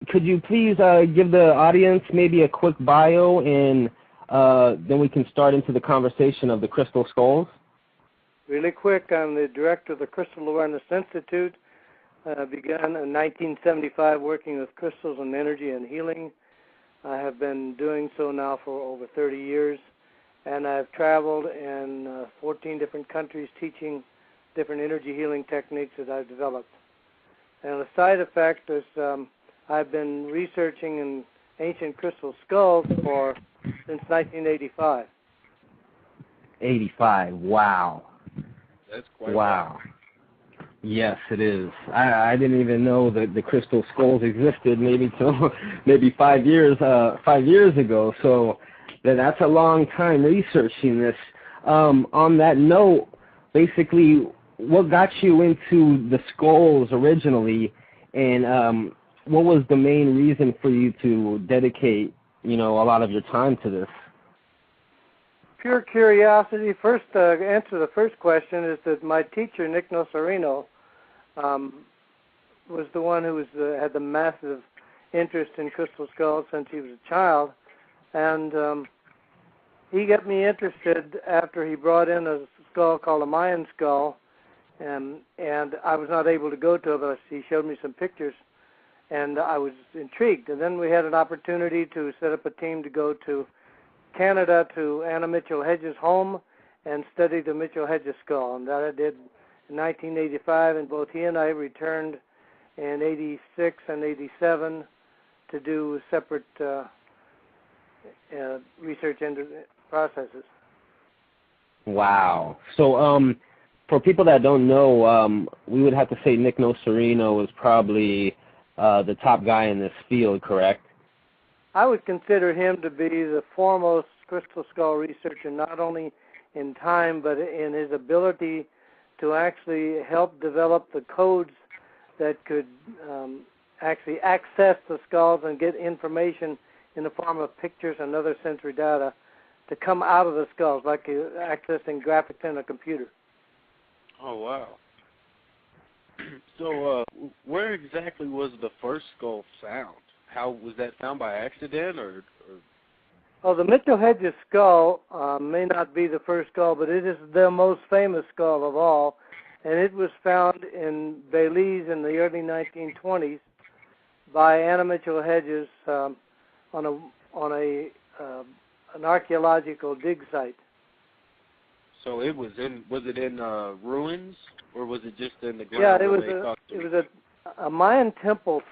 could you please give the audience maybe a quick bio, and then we can start into the conversation of the crystal skulls? Really quick, I'm the director of the Crystal Awareness Institute. Began in 1975 working with crystals and energy and healing. I have been doing so now for over 30 years, and I've traveled in 14 different countries teaching different energy healing techniques that I've developed. And a side effect is I've been researching in ancient crystal skulls since 1985. 85, wow. That's quite wow. Yes, it is. I didn't even know that the crystal skulls existed maybe 5 years ago. So that's a long time researching this. On that note, basically, what got you into the skulls originally, and what was the main reason for you to dedicate, a lot of your time to this? Pure curiosity. First, answer the first question is that my teacher, Nick Nocerino, was the one who had the massive interest in crystal skulls since he was a child, and he got me interested after he brought in a skull called a Mayan skull, and I was not able to go to it, but he showed me some pictures, and I was intrigued. And then we had an opportunity to set up a team to go to Canada to Anna Mitchell Hedges' home and study the Mitchell Hedges skull, and that I did in 1985, and both he and I returned in 86 and 87 to do separate research processes. Wow. So for people that don't know, we would have to say Nick Nocerino is probably the top guy in this field, correct? I would consider him to be the foremost crystal skull researcher, not only in time, but in his ability to actually help develop the codes that could actually access the skulls and get information in the form of pictures and other sensory data to come out of the skulls, like accessing graphics in a computer. Oh, wow. So where exactly was the first skull found? How was that found, by accident, or? Well, the Mitchell Hedges skull may not be the first skull, but it is the most famous skull of all, and it was found in Belize in the early 1920s by Anna Mitchell Hedges on an archaeological dig site. So it was it in ruins, or was it just in the ground? Yeah, it was a Mayan temple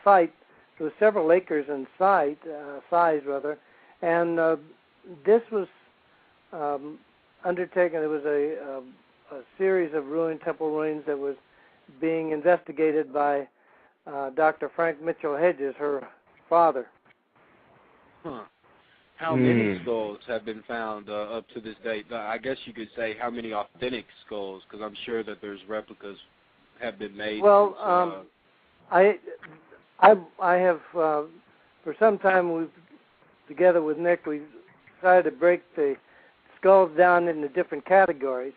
site. There was several acres in size, and this was undertaken. It was a series of temple ruins that was being investigated by Dr. Frank Mitchell Hedges, her father. Huh. How many skulls have been found up to this date? I guess you could say how many authentic skulls, because I'm sure that there's replicas have been made. Well, I have, for some time, together with Nick, we decided to break the skulls down into different categories.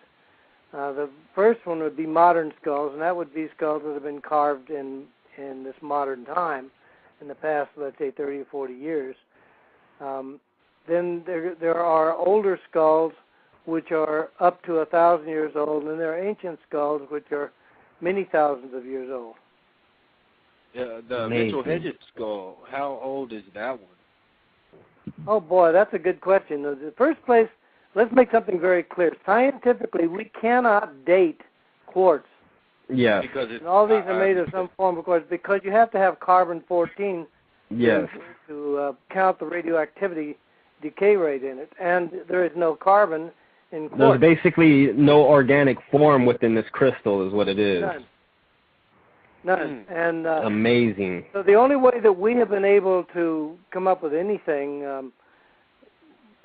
The first one would be modern skulls, and that would be skulls that have been carved in this modern time, in the past, let's say, 30 or 40 years. Then there are older skulls which are up to 1,000 years old, and there are ancient skulls which are many thousands of years old. Yeah, the Mitchell Hedges skull, how old is that one? Oh, boy, that's a good question. In the first place, let's make something very clear. Scientifically, we cannot date quartz. Yeah. Because and all these are made of some form of quartz, because you have to have carbon-14 to count the radioactivity decay rate in it, and there is no carbon in quartz. There's basically no organic form within this crystal is what it is. None. And amazing. So the only way that we have been able to come up with anything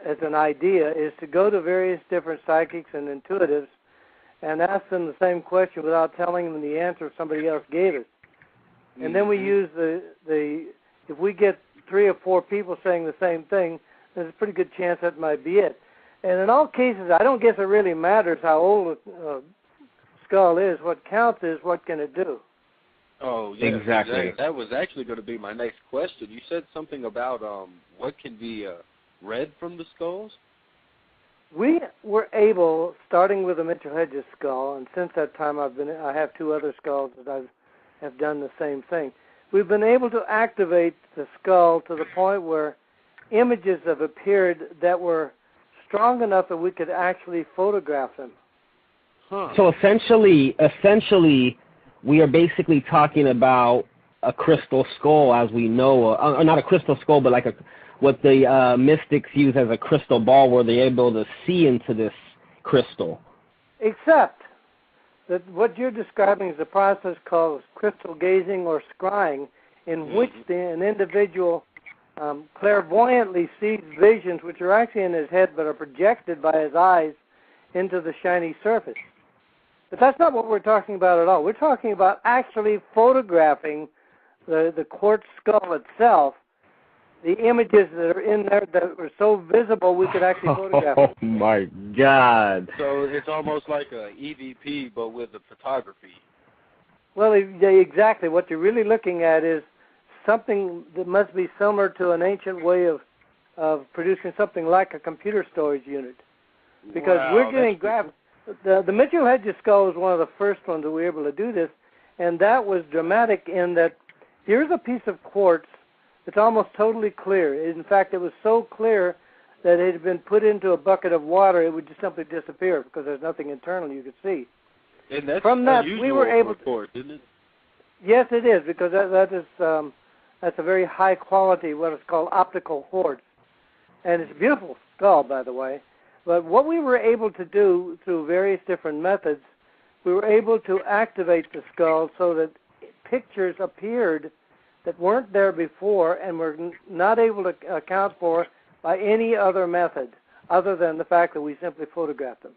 as an idea is to go to various different psychics and intuitives and ask them the same question without telling them the answer somebody else gave us. And then we use if we get 3 or 4 people saying the same thing, there's a pretty good chance that might be it. And in all cases, I don't guess it really matters how old a skull is. What counts is what can it do. Oh, yeah. Exactly. That was actually going to be my next question. You said something about what can be read from the skulls? We were able, starting with the Mitchell Hedges skull, and since that time I have 2 other skulls that have done the same thing. We've been able to activate the skull to the point where images have appeared that were strong enough that we could actually photograph them. Huh. So essentially, we are basically talking about a crystal skull as we know, or not a crystal skull, but like what the mystics use as a crystal ball, where they're able to see into this crystal. Except that what you're describing is a process called crystal gazing or scrying, in which an individual clairvoyantly sees visions which are actually in his head but are projected by his eyes into the shiny surface. But that's not what we're talking about at all. We're talking about actually photographing the quartz skull itself, the images that are in there that were so visible we could actually photograph them. Oh, my God. So it's almost like a EVP, but with the photography. Well, exactly. What you're really looking at is something that must be similar to an ancient way of producing something like a computer storage unit. Because we're getting the Mitchell Hedges skull was one of the first ones that we were able to do this, and that was dramatic in that here's a piece of quartz that's almost totally clear. In fact, it was so clear that it had been put into a bucket of water, it would just simply disappear because there's nothing internal you could see. And that's from that, unusual we were able for quartz, isn't it? Yes, it is, because that's a very high quality, what is called optical quartz. And it's a beautiful skull, by the way. But what we were able to do through various different methods, we were able to activate the skull so that pictures appeared that weren't there before and were not able to account for by any other method other than the fact that we simply photographed them.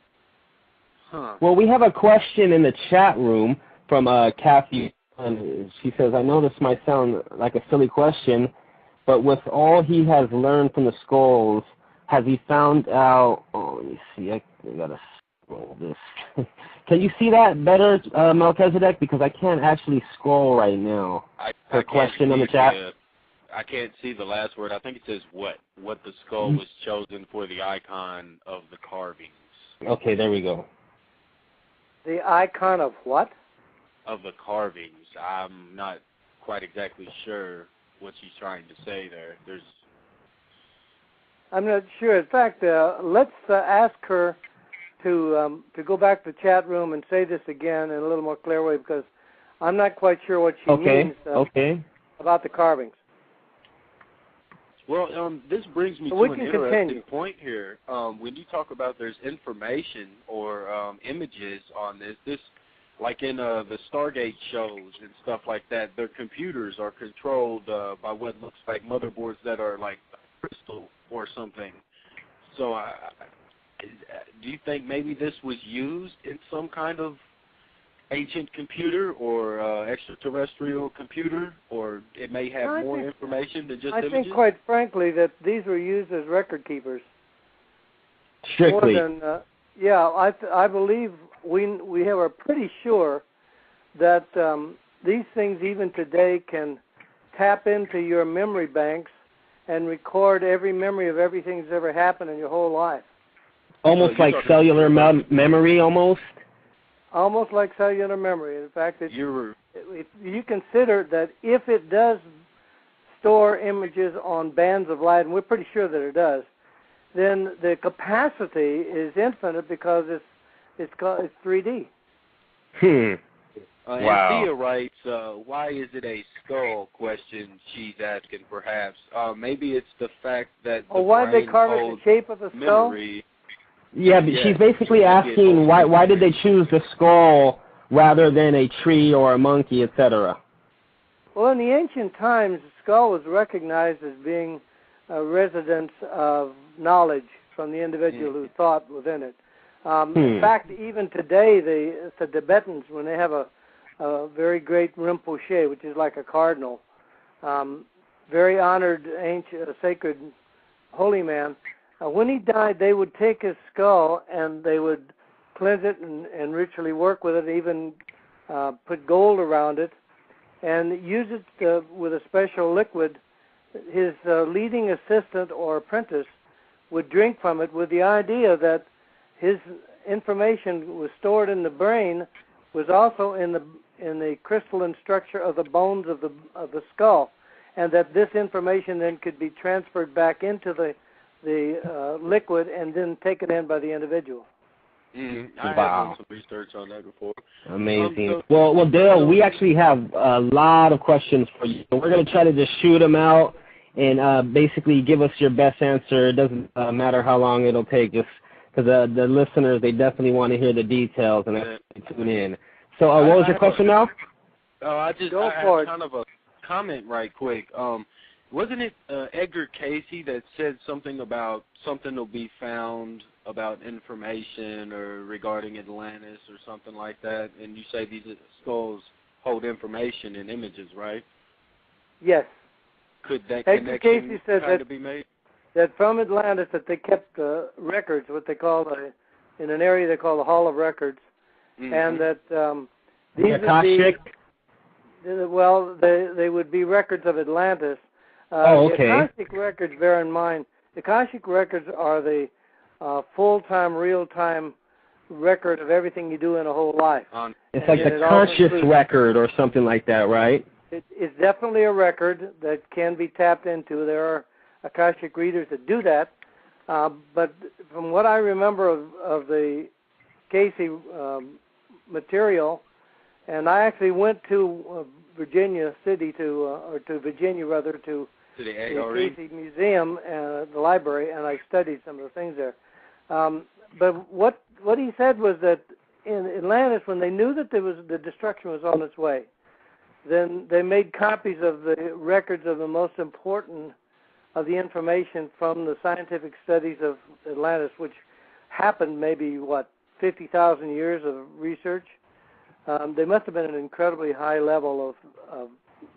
Huh. Well, we have a question in the chat room from Kathy. She says, I know this might sound like a silly question, but with all he has learned from the skulls, has he found out... Oh, let me see. I got to scroll this. Can you see that better, Melchizedek? Because I can't actually scroll right now. Her question on the chat. I can't see the last word. I think it says what the skull was chosen for the icon of the carvings. Okay, there we go. The icon of what? Of the carvings. I'm not quite exactly sure what she's trying to say there. I'm not sure. In fact, let's ask her to go back to the chat room and say this again in a little more clear way, because I'm not quite sure what she means about the carvings. Well, this brings me to an interesting point here. When you talk about there's information or images on this, like in the Stargate shows and stuff like that, their computers are controlled by what looks like motherboards that are like crystal or something. So do you think maybe this was used in some kind of ancient computer or extraterrestrial computer, or it may have more information than just images? I think, quite frankly, that these were used as record keepers. Strictly. More than, I believe we are pretty sure that these things even today can tap into your memory banks and record every memory of everything that's ever happened in your whole life. Almost like cellular memory, almost? Almost like cellular memory. In fact, if you consider that if it does store images on bands of light, and we're pretty sure that it does, then the capacity is infinite because it's 3D. And Thea writes, why is it a skull question she's asking, perhaps? Maybe it's the fact that the why did they carve it in the shape of a skull? Yeah, but she's basically asking why did they choose the skull rather than a tree or a monkey, etc.? Well, in the ancient times, the skull was recognized as being a residence of knowledge from the individual who thought within it. In fact, even today, the Tibetans, when they have a very great Rinpoche, which is like a cardinal, very honored, ancient, sacred, holy man, when he died, they would take his skull and they would cleanse it and ritually work with it, even put gold around it. and use it with a special liquid. His leading assistant or apprentice would drink from it with the idea that his information was stored in the brain, was also in the crystalline structure of the bones of the skull, and that this information then could be transferred back into the liquid and then taken in by the individual. I have done some research on that before. Amazing. Well, Dale, we actually have a lot of questions for you. We're going to try to just shoot them out and basically give us your best answer. It doesn't matter how long it'll take, just because the listeners, they definitely want to hear the details and they tune in. So what was your question now? I have kind of a comment right quick. Wasn't it Edgar Cayce that said something about something will be found about information or regarding Atlantis or something like that? And you say these skulls hold information and images, right? Yes. Could that Edgar connection Cayce said kind of be made? That from Atlantis that they kept records, what they call in an area they call the Hall of Records, and that these would be, well, they would be records of Atlantis. Okay. The Akashic records, bear in mind, the Akashic records are the full-time, real-time record of everything you do in a whole life. It's like the conscious record or something like that, right? It's definitely a record that can be tapped into. There are Akashic readers that do that, but from what I remember of the Cayce material, and I actually went to Virginia City to the Cayce Museum and the library, and I studied some of the things there. But what he said was that in Atlantis, when they knew that the destruction was on its way, then they made copies of the records of the most important of the information from the scientific studies of Atlantis, which happened maybe, 50,000 years of research. They must have been an incredibly high level of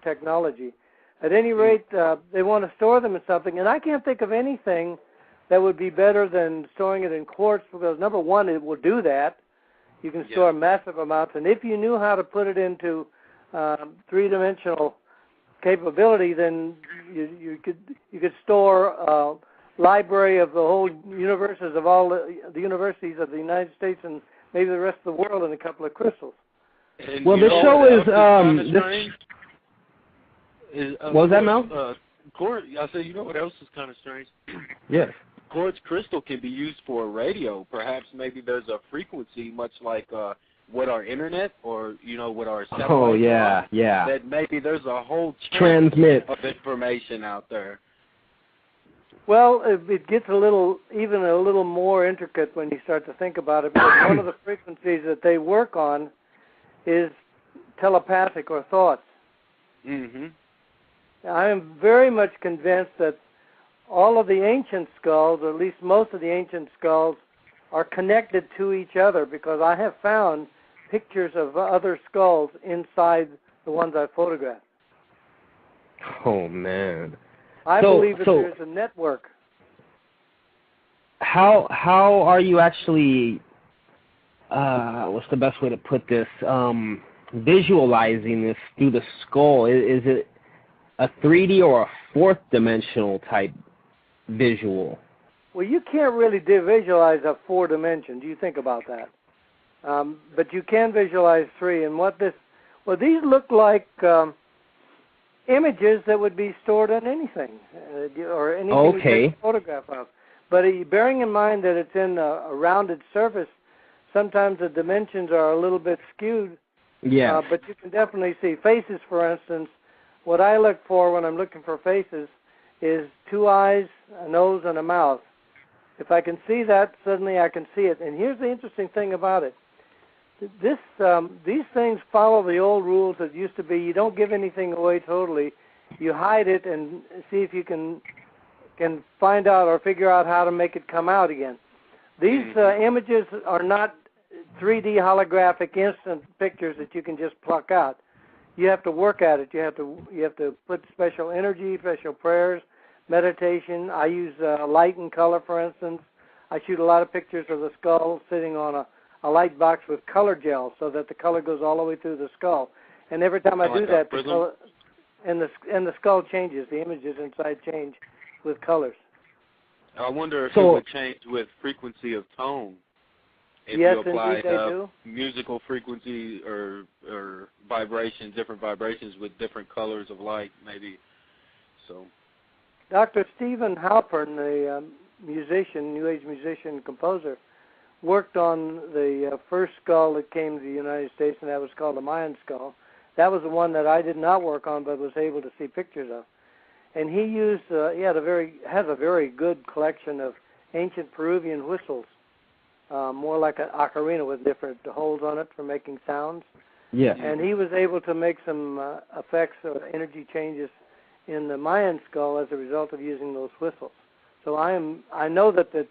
technology. At any rate, they want to store them in something, and I can't think of anything that would be better than storing it in quartz, because, number one, it will do that. You can store massive amounts, and if you knew how to put it into three-dimensional capability, then you could store a library of the whole universes of all the universities of the United States and maybe the rest of the world in a couple of crystals. And well, the show is what was that, Mel? I said, you know what else is kind of strange? Yes. Quartz crystal can be used for radio. Perhaps maybe there's a frequency, much like what our internet or what our satellite that maybe there's a whole transmit of information out there. Well, it gets even a little more intricate when you start to think about it, because one of the frequencies that they work on is telepathic or thoughts. I am very much convinced that all of the ancient skulls, or at least most of the ancient skulls, are connected to each other, because I have found pictures of other skulls inside the ones I photographed. Oh, man. I believe that there's a network. How are you actually, what's the best way to put this, visualizing this through the skull? Is it a 3D or a fourth-dimensional type visual? Well, you can't really visualize a 4 dimension. Do you think about that? But you can visualize 3. And these look like images that would be stored on anything, or anything you take a photograph of. But bearing in mind that it's in a rounded surface, sometimes the dimensions are a little bit skewed. Yeah. But you can definitely see faces, for instance. What I look for when I'm looking for faces is 2 eyes, a nose, and a mouth. If I can see that, suddenly I can see it. And here's the interesting thing about it. These things follow the old rules that used to be you don't give anything away totally. You hide it and see if you can find out or figure out how to make it come out again. These images are not 3D holographic instant pictures that you can just pluck out. You have to work at it. You have to put special energy, special prayers, meditation. I use light and color, for instance. I shoot a lot of pictures of the skull sitting on a light box with color gel so that the color goes all the way through the skull. And every time I do that, prism? the color, and the skull changes. The images inside change with colors. I wonder if it would change with frequency of tone. If yes, you apply indeed they do. Musical frequency or vibrations, different vibrations with different colors of light, maybe. So, Dr. Stephen Halpern, the musician, New Age musician, composer, worked on the first skull that came to the United States, and that was called the Mayan skull. That was the one that I did not work on, but was able to see pictures of. And he used, has a very good collection of ancient Peruvian whistles, more like an ocarina with different holes on it for making sounds. Yeah. And he was able to make some effects or energy changes in the Mayan skull as a result of using those whistles. So I know that the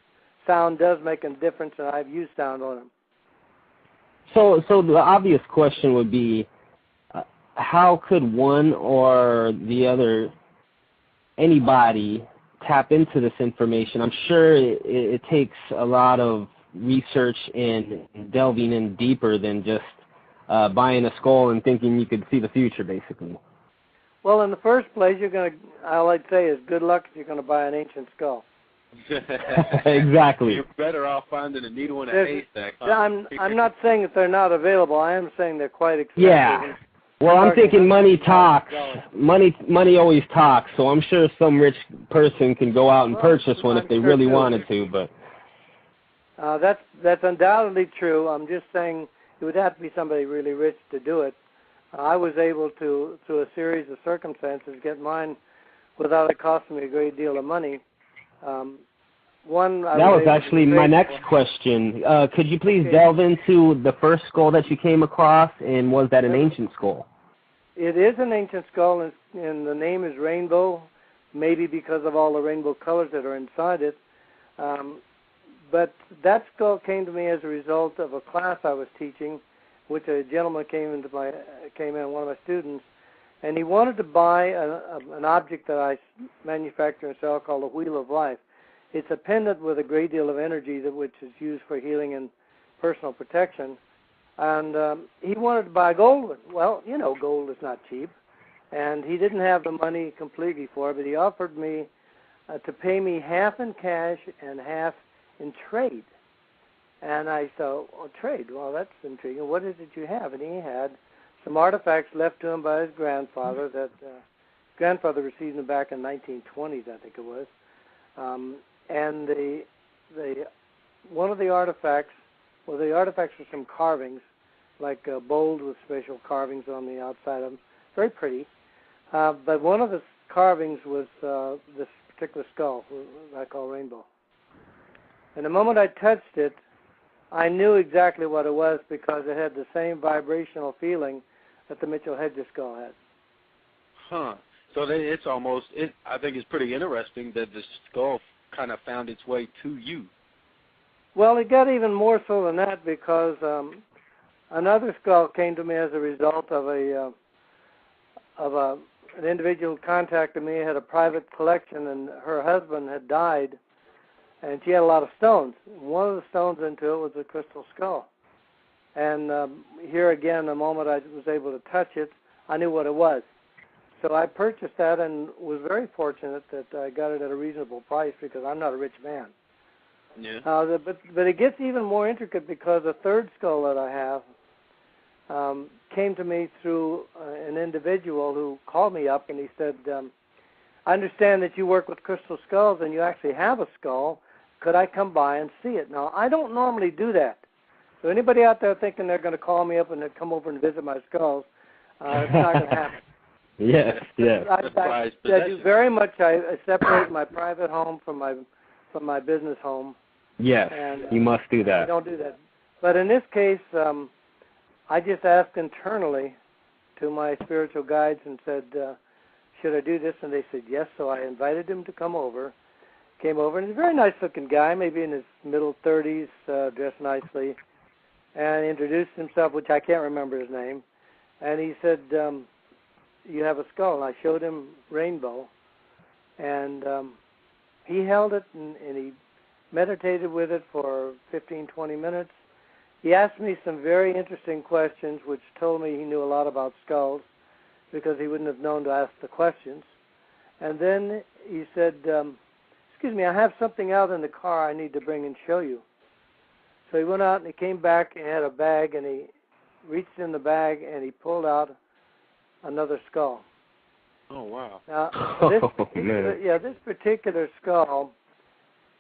sound does make a difference, and I've used sound on them. So the obvious question would be, how could one or the other, anybody, tap into this information? I'm sure it takes a lot of research and delving in deeper than just buying a skull and thinking you could see the future, basically. Well, in the first place, all I'd say is good luck if you're going to buy an ancient skull. Exactly. You're better off finding a needle in a haystack. Huh? I'm not saying that they're not available. I am saying they're quite expensive. Yeah. Well, I'm thinking money talks. Money always talks. So I'm sure some rich person can go out and purchase one if they really wanted to. But that's undoubtedly true. I'm just saying it would have to be somebody really rich to do it. I was able to, through a series of circumstances, get mine without it costing me a great deal of money. That was actually my next question. Could you please delve into the first skull that you came across, and was that an ancient skull? It is an ancient skull, and the name is Rainbow, maybe because of all the rainbow colors that are inside it. But that skull came to me as a result of a class I was teaching, which a gentleman came in, one of my students, and he wanted to buy an object that I manufacture and sell called the Wheel of Life. It's a pendant with a great deal of energy which is used for healing and personal protection. And he wanted to buy a gold one. Well, you know, gold is not cheap. And he didn't have the money completely for it, but he offered me to pay me half in cash and half in trade. And I thought, trade? Well, that's intriguing. What is it you have? And he had some artifacts left to him by his grandfather that grandfather received them back in 1920s, I think it was. And one of the artifacts, the artifacts were some carvings, like bowls with special carvings on the outside of them. Very pretty. But one of the carvings was this particular skull, I call Rainbow. And the moment I touched it, I knew exactly what it was because it had the same vibrational feeling that the Mitchell Hedges skull had. Huh. So it's almost, I think it's pretty interesting that the skull kind of found its way to you. Well, it got even more so than that because another skull came to me as a result of an individual who contacted me, had a private collection, and her husband had died, and she had a lot of stones. One of the stones into it was a crystal skull. And here again, the moment I was able to touch it, I knew what it was. So I purchased that and was very fortunate that I got it at a reasonable price because I'm not a rich man. Yeah. But it gets even more intricate because the third skull that I have came to me through an individual who called me up and he said, I understand that you work with crystal skulls and you actually have a skull. Could I come by and see it? Now, I don't normally do that. So anybody out there thinking they're going to call me up and come over and visit my skulls, it's not going to happen. Yes. I do very much. I separate my private home from my business home. Yes, and, you must do that. I don't do that. But in this case, I just asked internally to my spiritual guides and said, should I do this? And they said yes. So I invited him to come over. Came over, and he's a very nice-looking guy, maybe in his middle 30s, dressed nicely, and introduced himself, which I can't remember his name. And he said, you have a skull. And I showed him Rainbow, and he held it, and he meditated with it for 15, 20 minutes, He asked me some very interesting questions, which told me he knew a lot about skulls, because he wouldn't have known to ask the questions. And then he said, excuse me, I have something out in the car I need to bring and show you. So he went out and he came back and had a bag, and he reached in the bag and he pulled out another skull. Oh, wow. Now, this particular skull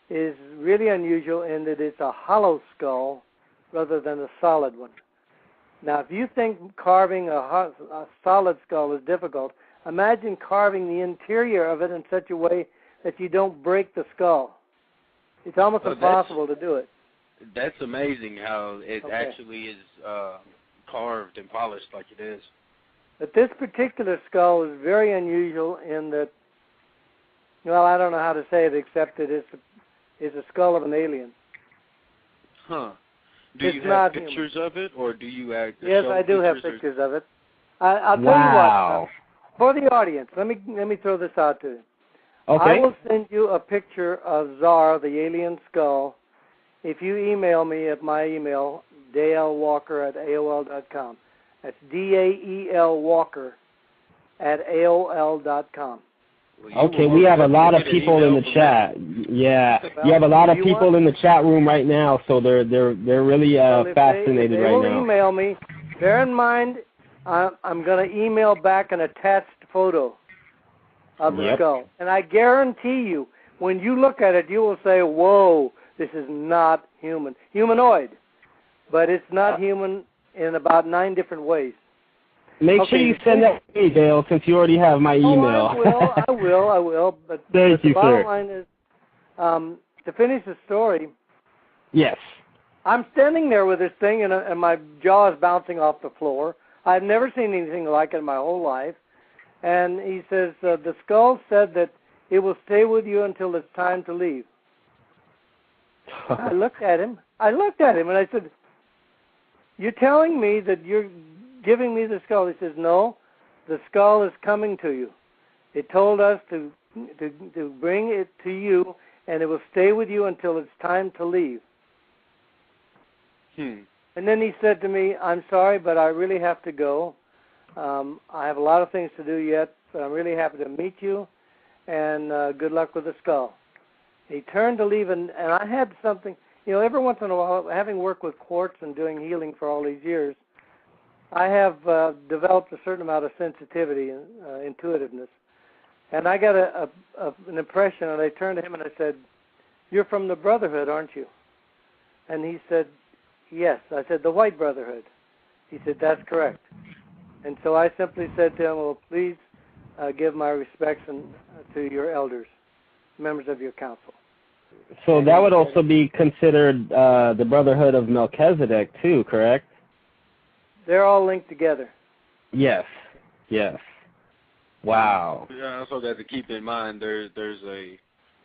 is really unusual in that it's a hollow skull rather than a solid one. Now, if you think carving a solid skull is difficult, imagine carving the interior of it in such a way that you don't break the skull. It's almost impossible to do it. That's amazing how it actually is carved and polished like it is. But this particular skull is very unusual in that, well, I don't know how to say it except that it's a skull of an alien. Huh. Do you have pictures of it, or do you actually Yes, I do have pictures of it. I'll tell you what. For the audience, let me throw this out to you. Okay. I will send you a picture of Zar, the alien skull, if you email me at my email, DaleWalker@AOL.com. That's DAEL Walker @AOL.com. Okay, we have a lot of people in the chat. Yeah, you have a lot of people in the chat room right now, so they're really fascinated right now. They will email me. Bear in mind, I'm going to email back an attached photo of the skull, and I guarantee you, when you look at it, you will say, "Whoa, this is not humanoid," but it's not human in about 9 different ways. Make sure you send that to me, Dale, since you already have my email. I will. But Thank you, the bottom line is, to finish the story. Yes. I'm standing there with this thing, and my jaw is bouncing off the floor. I've never seen anything like it in my whole life. And he says, the skull said that it will stay with you until it's time to leave. I looked at him, and I said, "You're telling me that you're giving me the skull?" He says, "No, the skull is coming to you. It told us to bring it to you, and it will stay with you until it's time to leave." And then he said to me, "I'm sorry, but I really have to go. I have a lot of things to do yet, but I'm really happy to meet you, and good luck with the skull." He turned to leave, and I had something, every once in a while, having worked with quartz and doing healing for all these years, I have developed a certain amount of sensitivity and intuitiveness. And I got an impression, and I turned to him and I said, "You're from the Brotherhood, aren't you?" And he said, "Yes." I said, "The White Brotherhood?" He said, "That's correct." And so I simply said to him, "Well, please give my respects to your elders, members of your council." So that would also be considered the Brotherhood of Melchizedek too, correct? They're all linked together. Yes. Wow. Yeah, I also got to keep in mind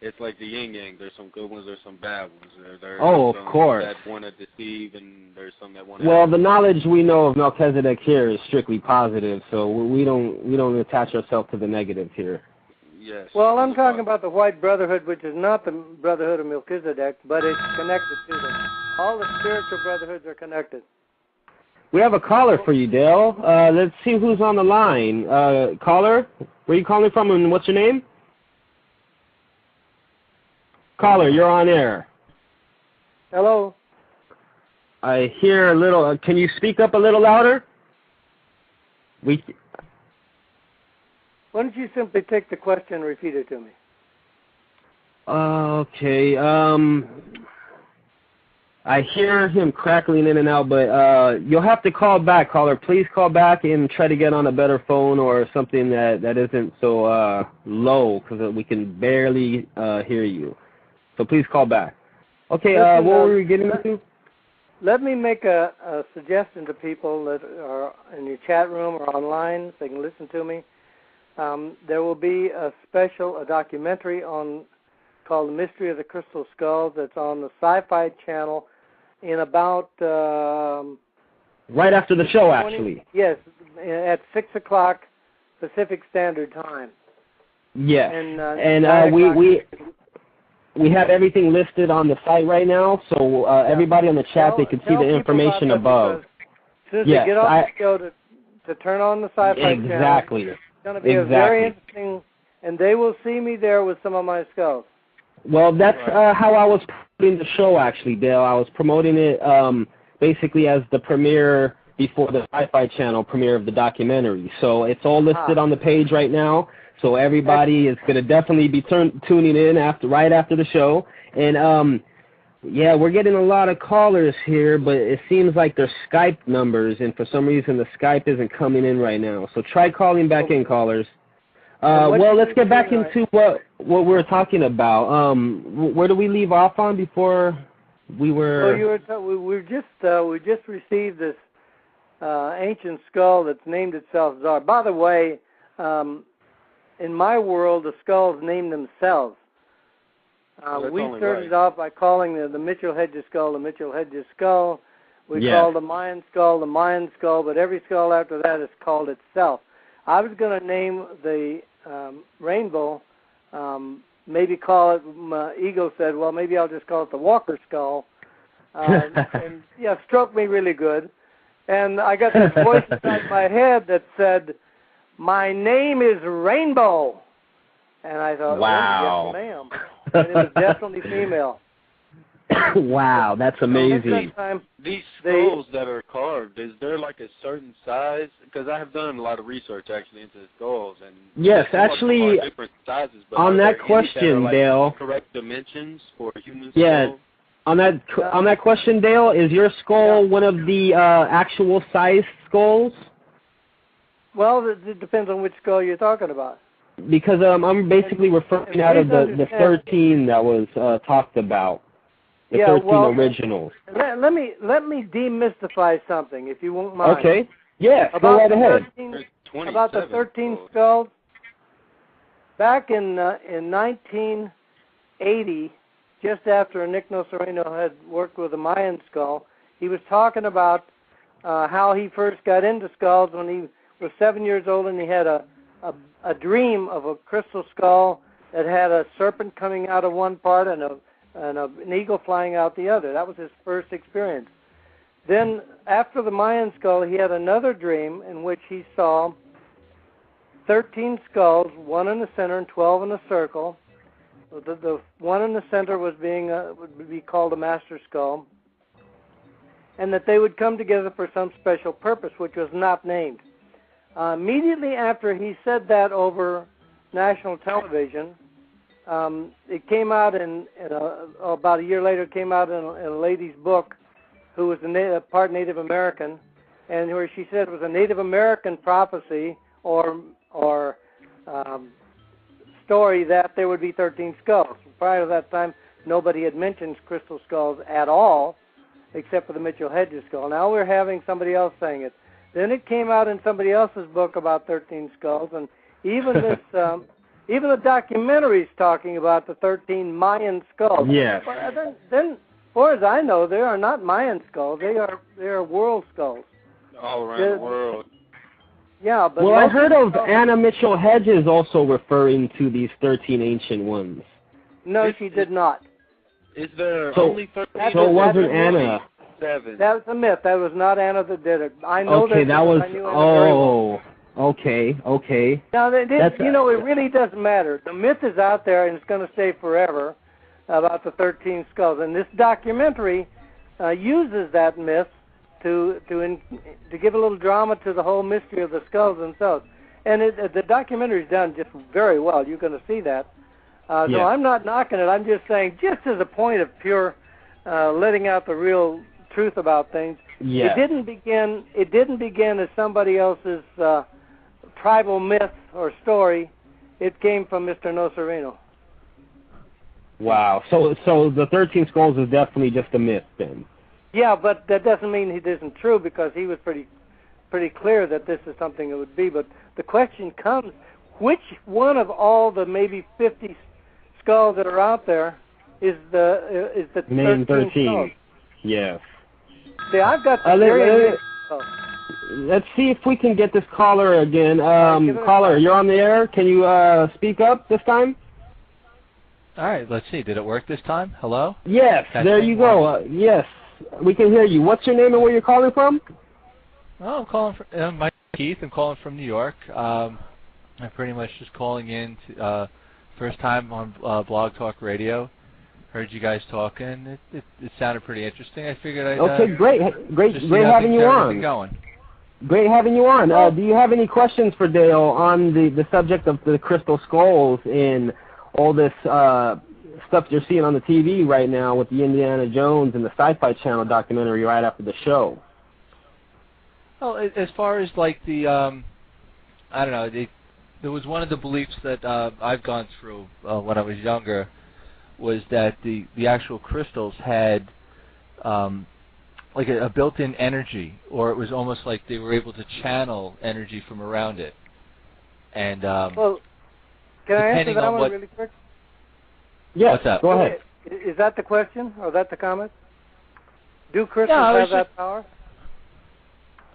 it's like the yin yang. There's some good ones, there's some bad ones. There's of course. That want to deceive, and there's some that want to. Well, the knowledge we know of Melchizedek here is strictly positive, so we don't attach ourselves to the negatives here. Yes. Well, I'm talking about the White Brotherhood, which is not the Brotherhood of Melchizedek, but it's connected to them. All the spiritual brotherhoods are connected. We have a caller for you, Dale. Let's see who's on the line. Caller, where are you calling from, and what's your name? Caller, you're on air. Hello. I hear a little. Can you speak up a little louder? Why don't you simply take the question and repeat it to me? Okay. I hear him crackling in and out, but you'll have to call back, caller. Please call back and try to get on a better phone or something that isn't so low, because we can barely hear you. So please call back. Okay, what were we getting into? Let me make a suggestion to people that are in your chat room or online so they can listen to me. There will be a documentary called The Mystery of the Crystal Skulls that's on the Sci-Fi Channel in about... right after the show, actually. Yes, at 6 o'clock Pacific Standard Time. Yes, and we have everything listed on the site right now, so everybody on the chat, they can see the information above. As soon as they get off the show to turn on the sci-fi channel, exactly. It's going to be a very interesting, and they will see me there with some of my skulls. Well, that's how I was promoting the show, actually, Dale. I was promoting it basically as the premiere before the Sci-Fi Channel premiere of the documentary. So it's all listed on the page right now. So everybody is going to definitely be tuning in right after the show. And yeah, we're getting a lot of callers here, but it seems like they're Skype numbers, and for some reason the Skype isn't coming in right now. So try calling back in, callers. Well, let's get back into what we're talking about. Where do we leave off on before we were? Well, we just received this ancient skull that's named itself Czar. By the way, in my world, the skulls name themselves. We started off by calling the Mitchell Hedges skull the Mitchell Hedges skull. We called the Mayan skull the Mayan skull, but every skull after that is called itself. I was going to name the rainbow, maybe call it, my ego said, well, maybe I'll just call it the Walker skull. And yeah, stroked me really good. And I got this voice inside my head that said, my name is Rainbow. And I thought, wow. Oh, yes, ma'am. And it was definitely female. Wow, that's amazing. These skulls that are carved, is there like a certain size? Because I have done a lot of research actually into skulls, and yes, actually, different sizes. But on that question, like Dale, correct dimensions for a human skull? On that question, Dale, is your skull one of the actual size skulls? Well, it depends on which skull you're talking about. Because I'm basically referring out of the 13 that was talked about. The 13 originals. Let me demystify something, if you won't mind. Okay. Yeah, go right ahead. About the 13 skulls. Back in 1980, just after Nick Nocerino had worked with the Mayan skull, he was talking about how he first got into skulls when he was 7 years old, and he had a dream of a crystal skull that had a serpent coming out of one part and an eagle flying out the other. That was his first experience. Then, after the Mayan skull, he had another dream in which he saw 13 skulls, one in the center and 12 in a circle. The one in the center would be called a master skull, and that they would come together for some special purpose, which was not named. Immediately after he said that over national television, it came out about a year later. It came out in a lady's book, who was a part Native American, and where she said it was a Native American prophecy or story that there would be 13 skulls. Prior to that time, nobody had mentioned crystal skulls at all, except for the Mitchell Hedges skull. Now we're having somebody else saying it. Then it came out in somebody else's book about 13 skulls, and even this, even the documentary's talking about the 13 Mayan skulls. Yes. But then, as far as I know, they are not Mayan skulls. They are world skulls. All around the world. Yeah, but I heard of Anna Mitchell Hedges also referring to these 13 ancient ones. No, she did not. Is there only 13? So it wasn't Anna. 7. That was a myth. That was not Anna that did it. I know okay, that was. I knew Anna very well. Okay. Now, it really doesn't matter. The myth is out there, and it's going to stay forever about the 13 skulls. And this documentary uses that myth to give a little drama to the whole mystery of the skulls themselves. And the documentary is done just very well. You're going to see that. So I'm not knocking it. I'm just saying, just as a point of pure letting out the real truth about things. Yeah. It didn't begin as somebody else's tribal myth or story. It came from Mr. Nocerino. Wow. So the 13 skulls is definitely just a myth then. Yeah, but that doesn't mean it isn't true, because he was pretty clear that this is something it would be. But the question comes, which one of all the maybe 50 skulls that are out there is the 13 skulls? Yes. See, I've got the let's see if we can get this caller again. Caller, you're on the air. Can you speak up this time? All right, let's see. Did it work this time? Hello? Yes, there you go. Yes, we can hear you. What's your name and where you're calling from? Oh, I'm calling from, my name is Keith. I'm calling from New York. I'm pretty much just calling in to, first time on Blog Talk Radio. Heard you guys talking. It sounded pretty interesting. I figured I'd... Okay, great having you on. Great having you on. Do you have any questions for Dale on the subject of the crystal skulls and all this stuff you're seeing on the TV right now with the Indiana Jones and the Sci-Fi Channel documentary right after the show? Well, as far as like the, I don't know, there was one of the beliefs that I've gone through when I was younger was that the actual crystals had like a built-in energy, or it was almost like they were able to channel energy from around it. And well, can I answer that one really quick? Yes, what's that? Go ahead. Is that the question, or is that the comment? Do crystals have that power?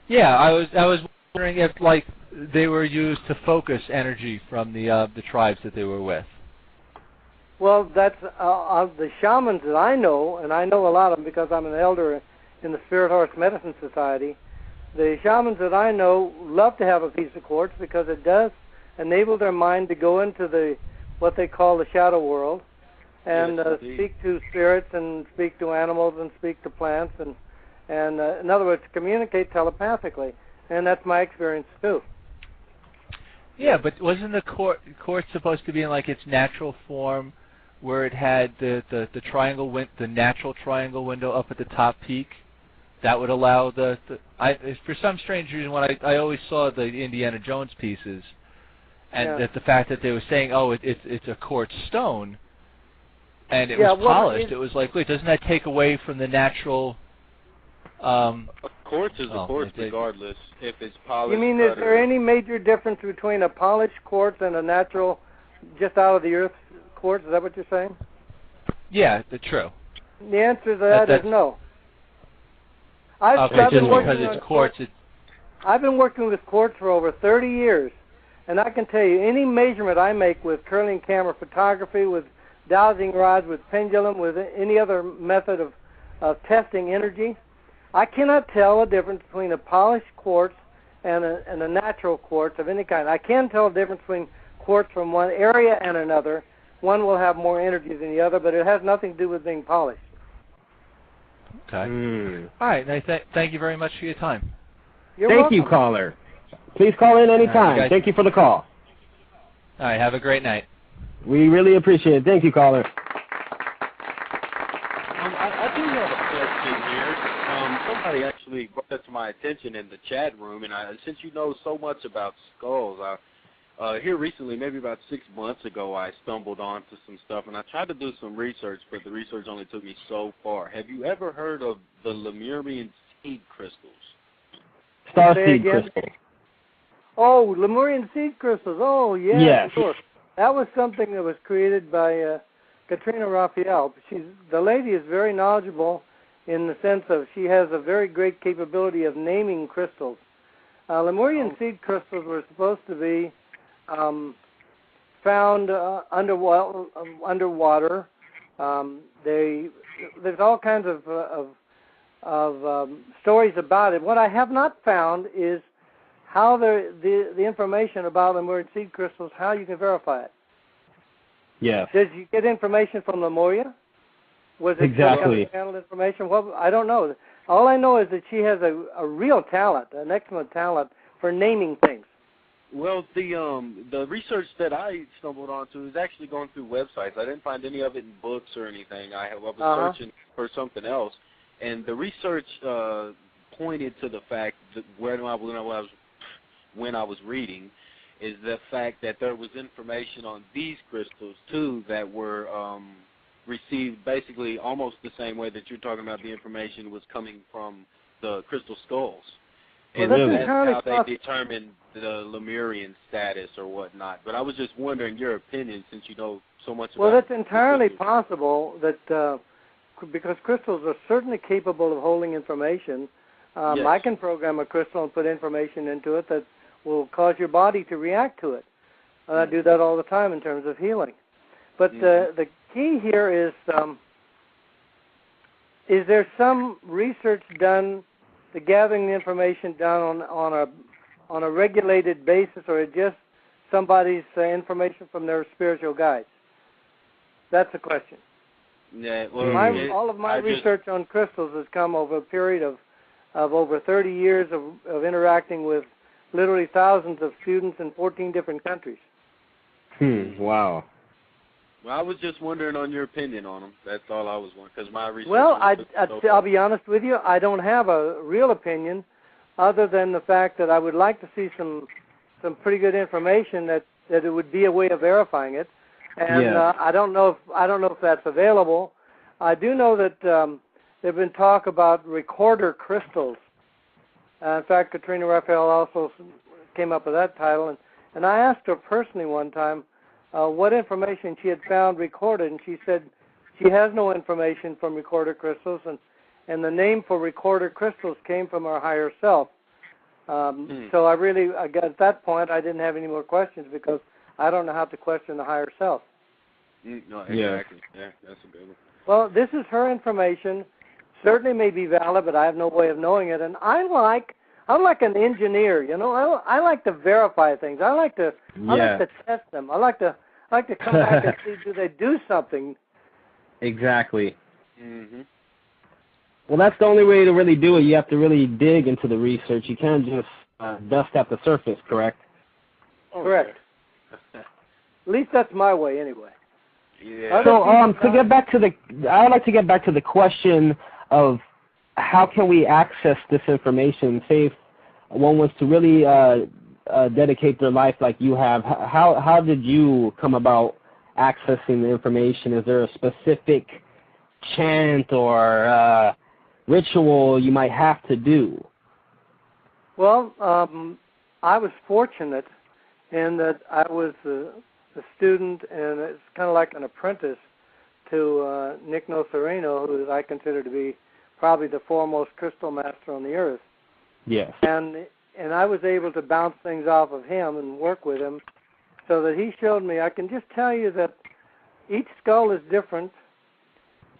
Yeah, I was wondering if like they were used to focus energy from the tribes that they were with. Well, that's the shamans that I know, and I know a lot of them because I'm an elder in the Spirit Horse Medicine Society. The shamans that I know love to have a piece of quartz because it does enable their mind to go into what they call the shadow world and speak to spirits and speak to animals and speak to plants and in other words, communicate telepathically. And that's my experience too. Yeah, but wasn't the quartz supposed to be in like its natural form, where it had the triangle the natural triangle window up at the top peak? That would allow for some strange reason when I always saw the Indiana Jones pieces, and that the fact that they were saying, oh, it's a quartz stone, and it was polished, it was like, wait, doesn't that take away from the natural? A quartz is a quartz regardless if it's polished. You mean is there any major difference between a polished quartz and a natural, just out of the earth quartz? Is that what you're saying? Yeah, true. The answer to that is no. I've been working with quartz for over 30 years, and I can tell you any measurement I make with curling camera photography, with dowsing rods, with pendulum, with any other method of testing energy, I cannot tell the difference between a polished quartz and a natural quartz of any kind. I can tell the difference between quartz from one area and another. One will have more energy than the other, but it has nothing to do with being polished. Okay. All right. Thank you very much for your time. You're welcome. Thank you, caller. Please call in anytime. Right, thank you for the call. All right. Have a great night. We really appreciate it. Thank you, caller. I do have a question here. Somebody actually brought that to my attention in the chat room, and since you know so much about skulls, here recently, maybe about 6 months ago, I stumbled onto some stuff, and I tried to do some research, but the research only took me so far. Have you ever heard of the Lemurian seed crystals? Starseed crystals. Oh, Lemurian seed crystals. Oh, yeah. Yes. Sure. That was something that was created by Katrina Raphael. The lady is very knowledgeable in the sense of she has a very great capability of naming crystals. Lemurian seed crystals were supposed to be found underwater. There's all kinds of stories about it. What I have not found is how the information about Lemurian seed crystals, how you can verify it. Yes. Did you get information from Lemuria? Was it exactly channeled information? Well, I don't know. All I know is that she has a real talent, an excellent talent for naming things. Well, the research that I stumbled onto is actually going through websites. I didn't find any of it in books or anything. I was searching for something else, and the research pointed to the fact that when I was reading, is the fact that there was information on these crystals too that were received basically almost the same way that you're talking about. The information was coming from the crystal skulls. And that's how they determined the Lemurian status or whatnot. But I was just wondering your opinion, since you know so much about it. Well, that's entirely possible that because crystals are certainly capable of holding information. Yes. I can program a crystal and put information into it that will cause your body to react to it. I do that all the time in terms of healing. But the key here is there some research done, the gathering the information done on a regulated basis, or is just somebody's information from their spiritual guides? That's the question. Yeah, well, all of my research on crystals has come over a period of over 30 years of interacting with literally thousands of students in 14 different countries. Wow. Well, I was just wondering on your opinion on them. That's all I was wondering, because my research... Well, I'll be honest with you. I don't have a real opinion other than the fact that I would like to see some pretty good information that it would be a way of verifying it. And I don't know if that's available. I do know that there's been talk about recorder crystals. In fact, Katrina Raphael also came up with that title. And I asked her personally one time what information she had found recorded, and she said she has no information from recorder crystals, and the name for recorder crystals came from her higher self. So I got at that point, I didn't have any more questions because I don't know how to question the higher self. No, exactly. Yeah, that's a good one. Well, this is her information. Certainly may be valid, but I have no way of knowing it. And I'm like an engineer, you know. I like to verify things. I like to test them. I like to come back and see, do they do something? Exactly. Well, that's the only way to really do it. You have to really dig into the research. You can't just dust at the surface, correct? Correct. At least that's my way, anyway. Yeah. So, to get back to I would like to get back to the question of how can we access this information. Say if one wants to really dedicate their life like you have, how did you come about accessing the information? Is there a specific chant or ritual you might have to do? Well, I was fortunate in that I was a student, and it's kind of like an apprentice to Nick Nocerino, who I consider to be probably the foremost crystal master on the earth. Yes. And I was able to bounce things off of him and work with him so that he showed me. I can just tell you that each skull is different.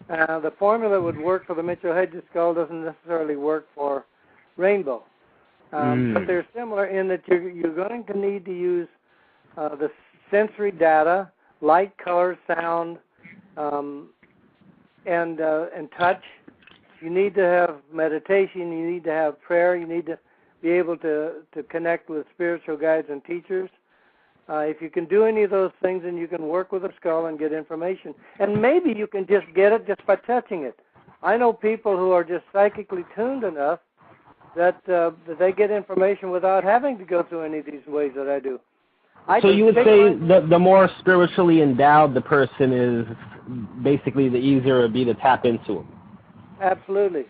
The formula that would work for the Mitchell Hedges skull doesn't necessarily work for Rainbow. But they're similar in that you're going to need to use the sensory data, light, color, sound, and touch. You need to have meditation. You need to have prayer. You need to be able to connect with spiritual guides and teachers. If you can do any of those things, then you can work with a skull and get information. And maybe you can just get it just by touching it. I know people who are just psychically tuned enough that they get information without having to go through any of these ways that I do. So you would say the more spiritually endowed the person is, basically the easier it would be to tap into them. Absolutely.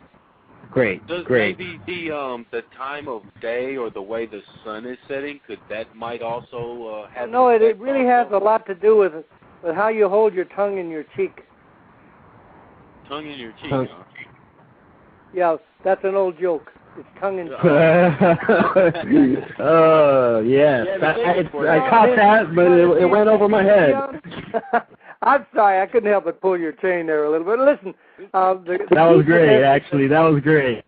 Great. Does great. Maybe the time of day or the way the sun is setting, that might also have? No, it really has a lot to do with how you hold your tongue in your cheek. Tongue in your cheek. Huh? Yeah, that's an old joke. It's tongue in cheek. Oh, yes. I caught that, but it went over my head. I'm sorry, I couldn't help but pull your chain there a little bit. Listen. That was great, actually. That was great.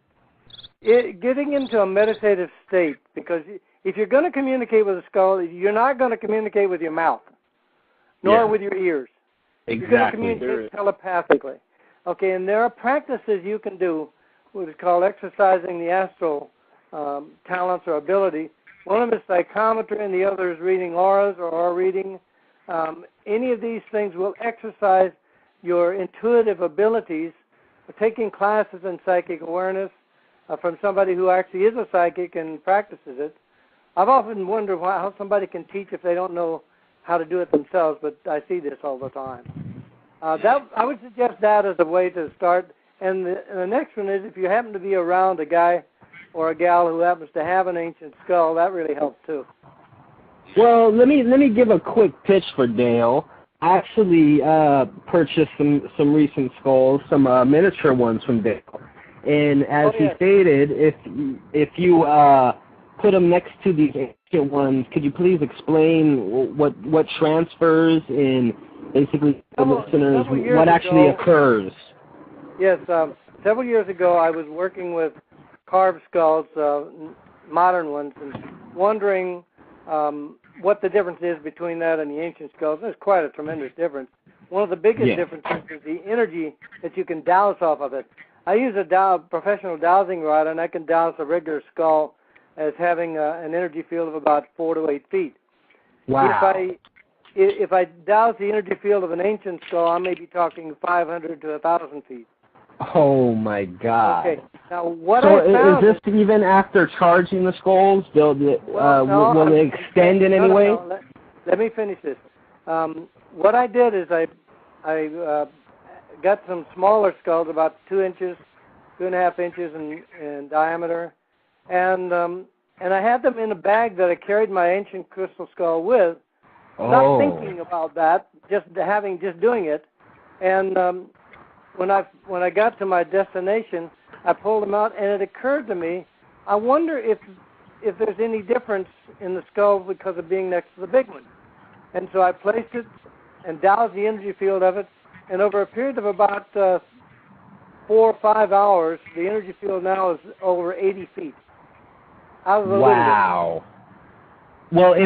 Getting into a meditative state, because if you're going to communicate with a skull, you're not going to communicate with your mouth, nor with your ears. Exactly. You're going to communicate telepathically. Okay, and there are practices you can do, what is called exercising the astral talents or ability. One of them is psychometry, and the other is reading auras or aura reading. Any of these things will exercise your intuitive abilities. Taking classes in psychic awareness from somebody who actually is a psychic and practices it. I've often wondered how somebody can teach if they don't know how to do it themselves, but I see this all the time. I would suggest that as a way to start. And the next one is if you happen to be around a guy or a gal who happens to have an ancient skull, that really helps too. Well, let me give a quick pitch for Dale. I actually purchased some recent skulls, some miniature ones from Dale. And as he stated, if you put them next to these ancient ones, could you please explain what transfers in basically the listeners what actually occurs. Yes, several years ago I was working with carved skulls, modern ones, and wondering what the difference is between that and the ancient skulls. There's quite a tremendous difference. One of the biggest differences is the energy that you can dowse off of it. I use a professional dowsing rod, and I can dowse a regular skull as having an energy field of about 4 to 8 feet. Wow. If I dowse the energy field of an ancient skull, I may be talking 500 to 1,000 feet. Oh my God! Okay. Now, what so I found is this even after charging the skulls? Will they extend in any way? No. Let me finish this. What I did is I got some smaller skulls, about 2 inches, 2.5 inches in diameter, and I had them in a bag that I carried my ancient crystal skull with, not thinking about that, just doing it, and when I got to my destination, I pulled them out, and it occurred to me, I wonder if there's any difference in the skull because of being next to the big one. And so I placed it and doused the energy field of it, and over a period of about 4 or 5 hours, the energy field now is over 80 feet. Wow. Well, if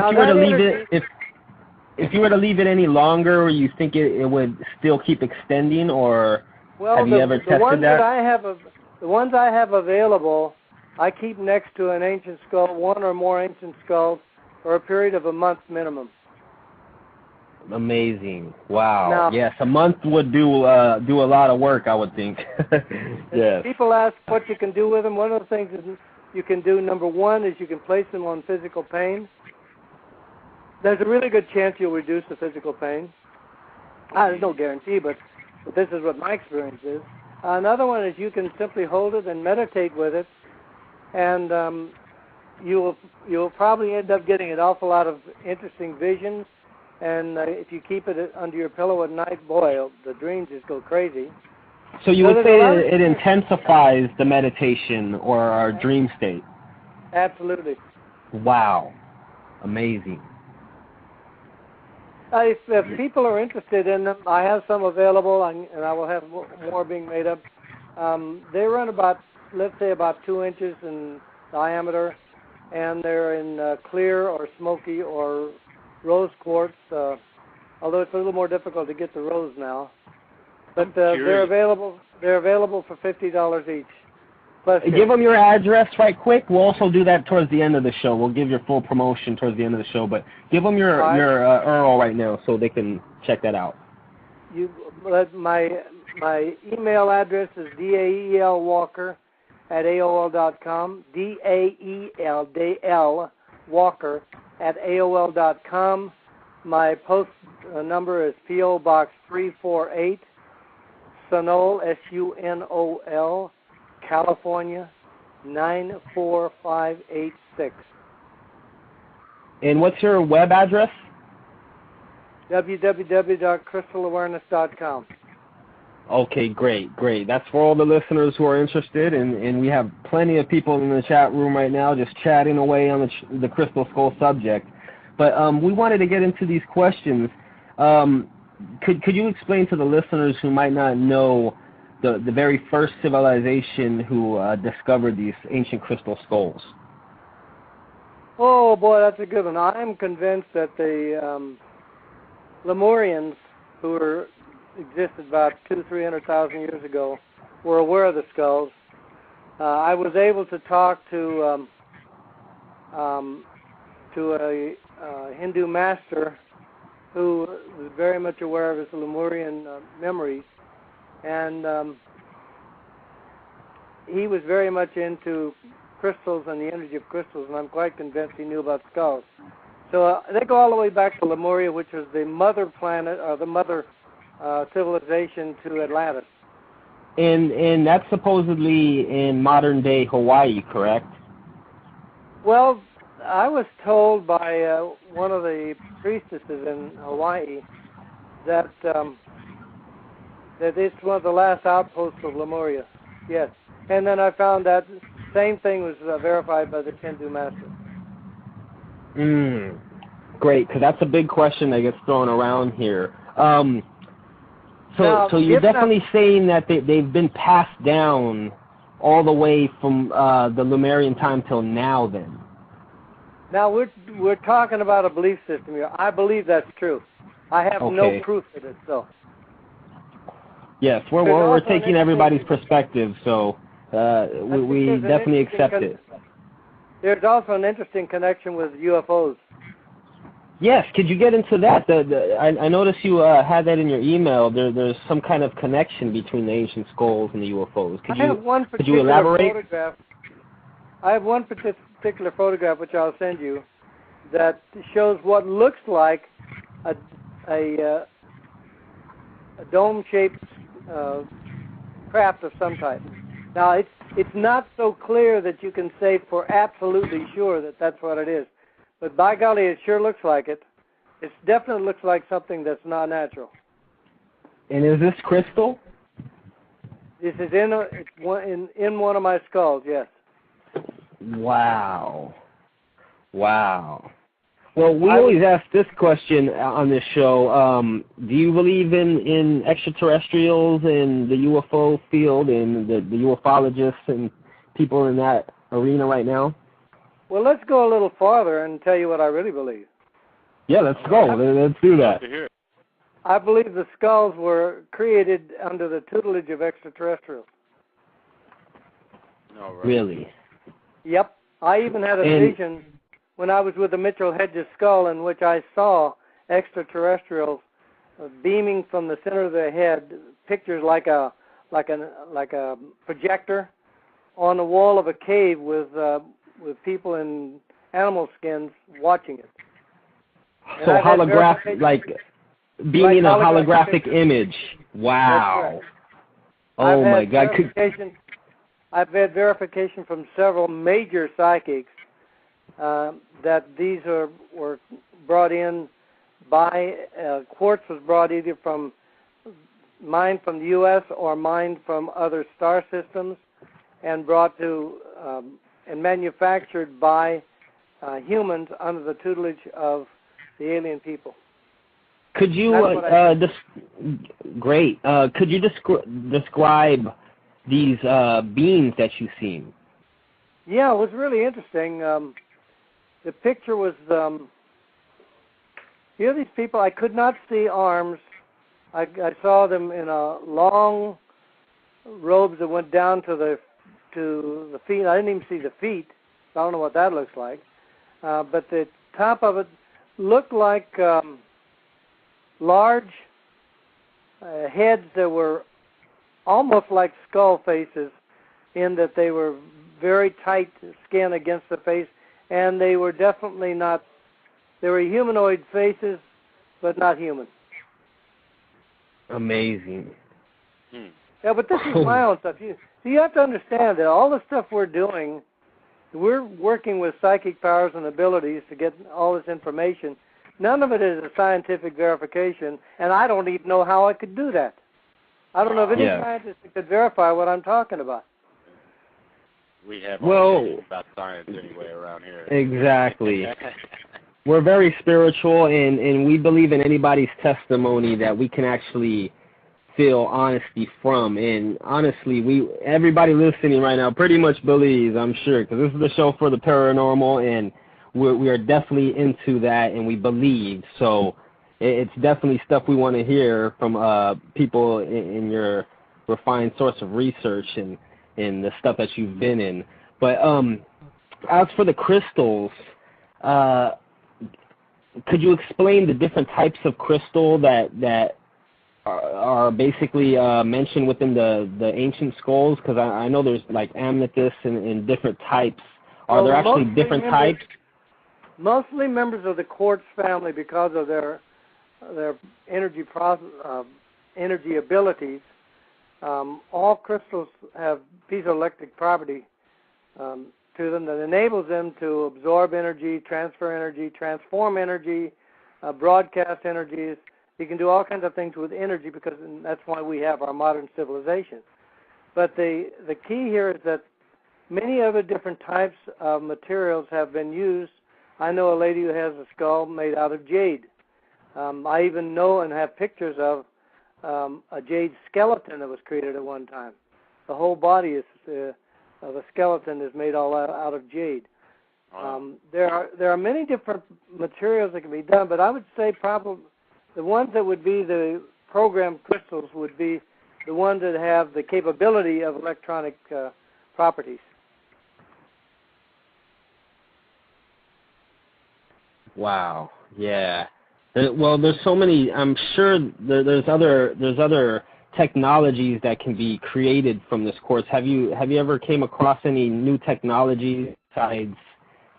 you were to leave it any longer, you think it would still keep extending, or have you ever tested that? The ones I have available, I keep next to an ancient skull, one or more ancient skulls, for a period of a month minimum. Amazing! Wow. Now, yes, a month would do a lot of work, I would think. Yes. People ask what you can do with them. One of the things you can do, number one, is you can place them on physical pain. There's a really good chance you'll reduce the physical pain. There's no guarantee, but this is what my experience is. Another one is you can simply hold it and meditate with it, and you'll probably end up getting an awful lot of interesting visions. And if you keep it under your pillow at night, boy, the dreams just go crazy. So you would say it intensifies the meditation or our dream state? Absolutely. Wow. Amazing. If people are interested in them, I have some available, and I will have more being made up. They run about, let's say, about 2 inches in diameter, and they're in clear or smoky or rose quartz, although it's a little more difficult to get the rose now. But they're available for $50 each. Plus give them your address right quick. We'll also do that towards the end of the show. We'll give your full promotion towards the end of the show, but give them your URL right now so they can check that out. My email address is daelwalker@aol.com, DAEL Walker@aol.com. My post number is P.O. Box 348, Sunol, SUNOL, California, 94586. And what's your web address? www.crystalawareness.com. Okay, great. That's for all the listeners who are interested, and we have plenty of people in the chat room right now just chatting away on the crystal skull subject. But we wanted to get into these questions. Could you explain to the listeners who might not know the very first civilization who discovered these ancient crystal skulls? Oh, boy, that's a good one. I'm convinced that the Lemurians, who existed about 200,000-300,000 years ago, were aware of the skulls. I was able to talk to a Hindu master who was very much aware of his Lemurian memories, and he was very much into crystals and the energy of crystals, and I'm quite convinced he knew about skulls. So they go all the way back to Lemuria, which was the mother planet, or the mother civilization to Atlantis. And that's supposedly in modern-day Hawaii, correct? Well, I was told by one of the priestesses in Hawaii that it's one of the last outposts of Lemuria. Yes. And then I found that same thing was verified by the Hindu master. Great, because that's a big question that gets thrown around here. So you're definitely saying that they've been passed down all the way from the Lemurian time till now, then. Now we're talking about a belief system here. I believe that's true. I have no proof that it's so. Yes, we're taking everybody's perspective, so we definitely accept it. There's also an interesting connection with UFOs. Yes, could you get into that? I noticed you had that in your email. There's some kind of connection between the ancient skulls and the UFOs. Could you elaborate? Photograph. I have one particular photograph, which I'll send you, that shows what looks like a dome-shaped craft of some type. Now, it's not so clear that you can say for absolutely sure that that's what it is. But by golly, it sure looks like it. It definitely looks like something that's not natural. And is this crystal? This is in one of my skulls, yes. Wow. Wow. Well, we always ask this question on this show. Do you believe in extraterrestrials and the UFO field and the ufologists and people in that arena right now? Well, let's go a little farther and tell you what I really believe. Yeah, let's go. Let's do that. I believe the skulls were created under the tutelage of extraterrestrials. No, right. Really? Yep. I even had a vision when I was with the Mitchell Hedges skull in which I saw extraterrestrials beaming from the center of their head, pictures like a projector on the wall of a cave with people in animal skins watching it. And so holographic, like being a holographic image. Wow. Oh my God. I've had verification from several major psychics that these were brought in by quartz was brought either from mined from the U.S. or mined from other star systems, and brought to and manufactured by humans under the tutelage of the alien people. Could you great? Could you describe these beings that you've seen? Yeah, it was really interesting. The picture was, these people, I could not see arms. I saw them in a long robes that went down to the feet. I didn't even see the feet. I don't know what that looks like. But the top of it looked like large heads that were almost like skull faces, in that they were very tight skin against the face, and they were definitely not, they were humanoid faces, but not human. Amazing. Yeah, but this is my own stuff. You have to understand that all the stuff we're doing, we're working with psychic powers and abilities to get all this information. None of it is a scientific verification, and I don't even know how I could do that. I don't know of any scientist that could verify what I'm talking about. We have about science anyway around here. Exactly. We're very spiritual, and we believe in anybody's testimony that we can actually feel honesty from. And honestly, everybody listening right now pretty much believes, I'm sure, because this is the show for the paranormal, and we are definitely into that, and we believe. So it's definitely stuff we want to hear from people in your refined source of research and the stuff that you've been in. But as for the crystals, could you explain the different types of crystal that are basically mentioned within the ancient skulls? Because I know there's like amethyst and different types. Are there actually different types? Mostly members of the quartz family, because of their energy abilities. All crystals have piezoelectric property to them that enables them to absorb energy, transfer energy, transform energy, broadcast energies. You can do all kinds of things with energy, because that's why we have our modern civilization. But the key here is that many other different types of materials have been used. I know a lady who has a skull made out of jade. I even know and have pictures of a jade skeleton that was created at one time. The whole body of a skeleton is made all out of jade. Wow. There are many different materials that can be done, but I would say probably the ones that would be the programmed crystals would be the ones that have the capability of electronic properties. Wow. Yeah. Well, there's so many. I'm sure there's other technologies that can be created from this quartz. Have you ever came across any new technologies besides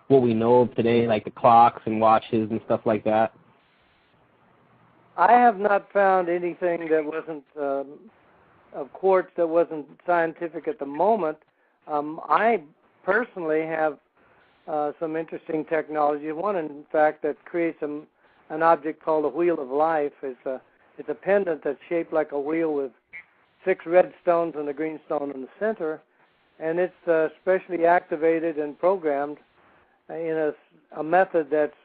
what we know of today, like the clocks and watches and stuff like that? I have not found anything that wasn't of quartz that wasn't scientific at the moment. I personally have some interesting technology. One, in fact, that creates an object called a wheel of life. It's a pendant that's shaped like a wheel with 6 red stones and a green stone in the center, and it's specially activated and programmed in a method that's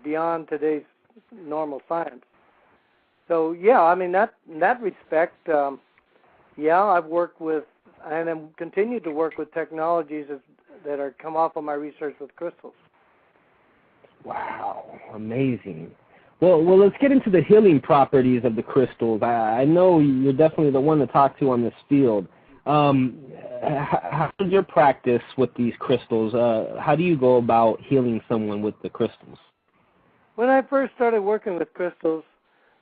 beyond today's normal science. So, yeah, I mean, in that respect, I've worked with and continue to work with technologies that are come off of my research with crystals. Wow, amazing. Well, let's get into the healing properties of the crystals. I know you're definitely the one to talk to on this field. How is your practice with these crystals? How do you go about healing someone with the crystals? When I first started working with crystals,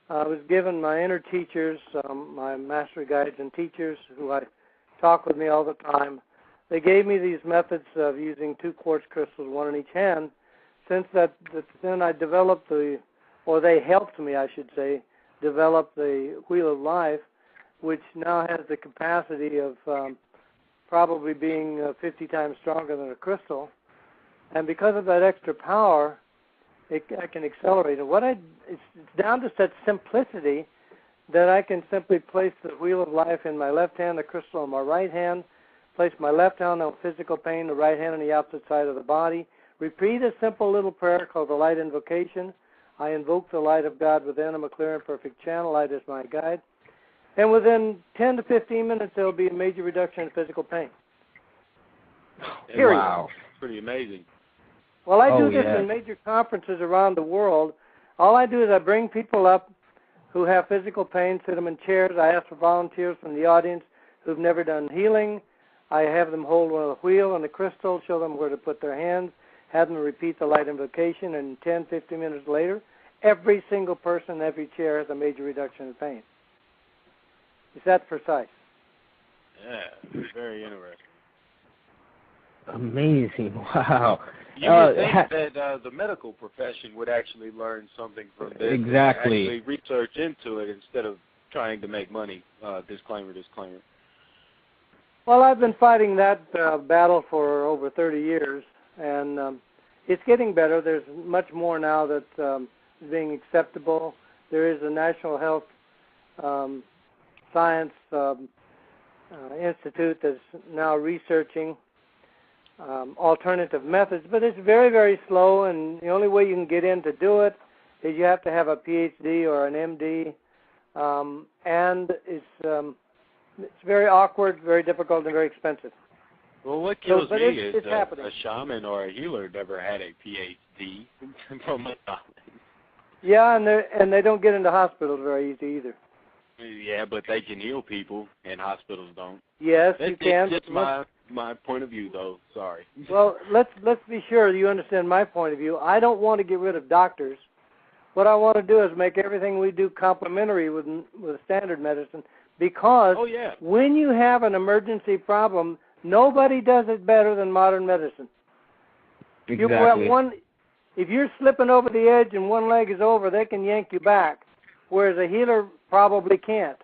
I was given my inner teachers, my master guides and teachers who I talk with me all the time. They gave me these methods of using 2 quartz crystals, 1 in each hand. Since then I developed they helped me, I should say, develop the Wheel of Life, which now has the capacity of probably being 50 times stronger than a crystal. And because of that extra power, I can accelerate it. It's down to such simplicity that I can simply place the Wheel of Life in my left hand, the crystal in my right hand, place my left hand on physical pain, the right hand on the opposite side of the body, repeat a simple little prayer called the light invocation. I invoke the light of God within. I'm a clear and perfect channel. Light is my guide. And within 10 to 15 minutes, there will be a major reduction in physical pain. Period. Wow. Pretty amazing. Well, I do this in major conferences around the world. All I do is I bring people up who have physical pain, sit them in chairs. I ask for volunteers from the audience who've never done healing. I have them hold one of the wheel and the crystal, show them where to put their hands, have them repeat the light invocation, and 10, 15 minutes later, every single person in every chair has a major reduction in pain. It's that precise. Yeah, very interesting. Amazing. Wow. You would think that the medical profession would actually learn something from this. Exactly. Actually research into it instead of trying to make money. Disclaimer. Well, I've been fighting that battle for over 30 years, and it's getting better. There's much more now that's being acceptable. There is a National Health Science Institute that's now researching alternative methods, but it's very, very slow, and the only way you can get in to do it is you have to have a PhD or an MD, and it's very awkward, very difficult, and very expensive. Well, what kills me is a shaman or a healer never had a PhD from my knowledge. Yeah, and they don't get into hospitals very easy either. Yeah, but they can heal people, and hospitals don't. Yes, you can. It's just my point of view, though. Sorry. Well, let's be sure you understand my point of view. I don't want to get rid of doctors. What I want to do is make everything we do complementary with standard medicine, because when you have an emergency problem, nobody does it better than modern medicine. Exactly. If you're slipping over the edge and one leg is over, they can yank you back, whereas a healer probably can't.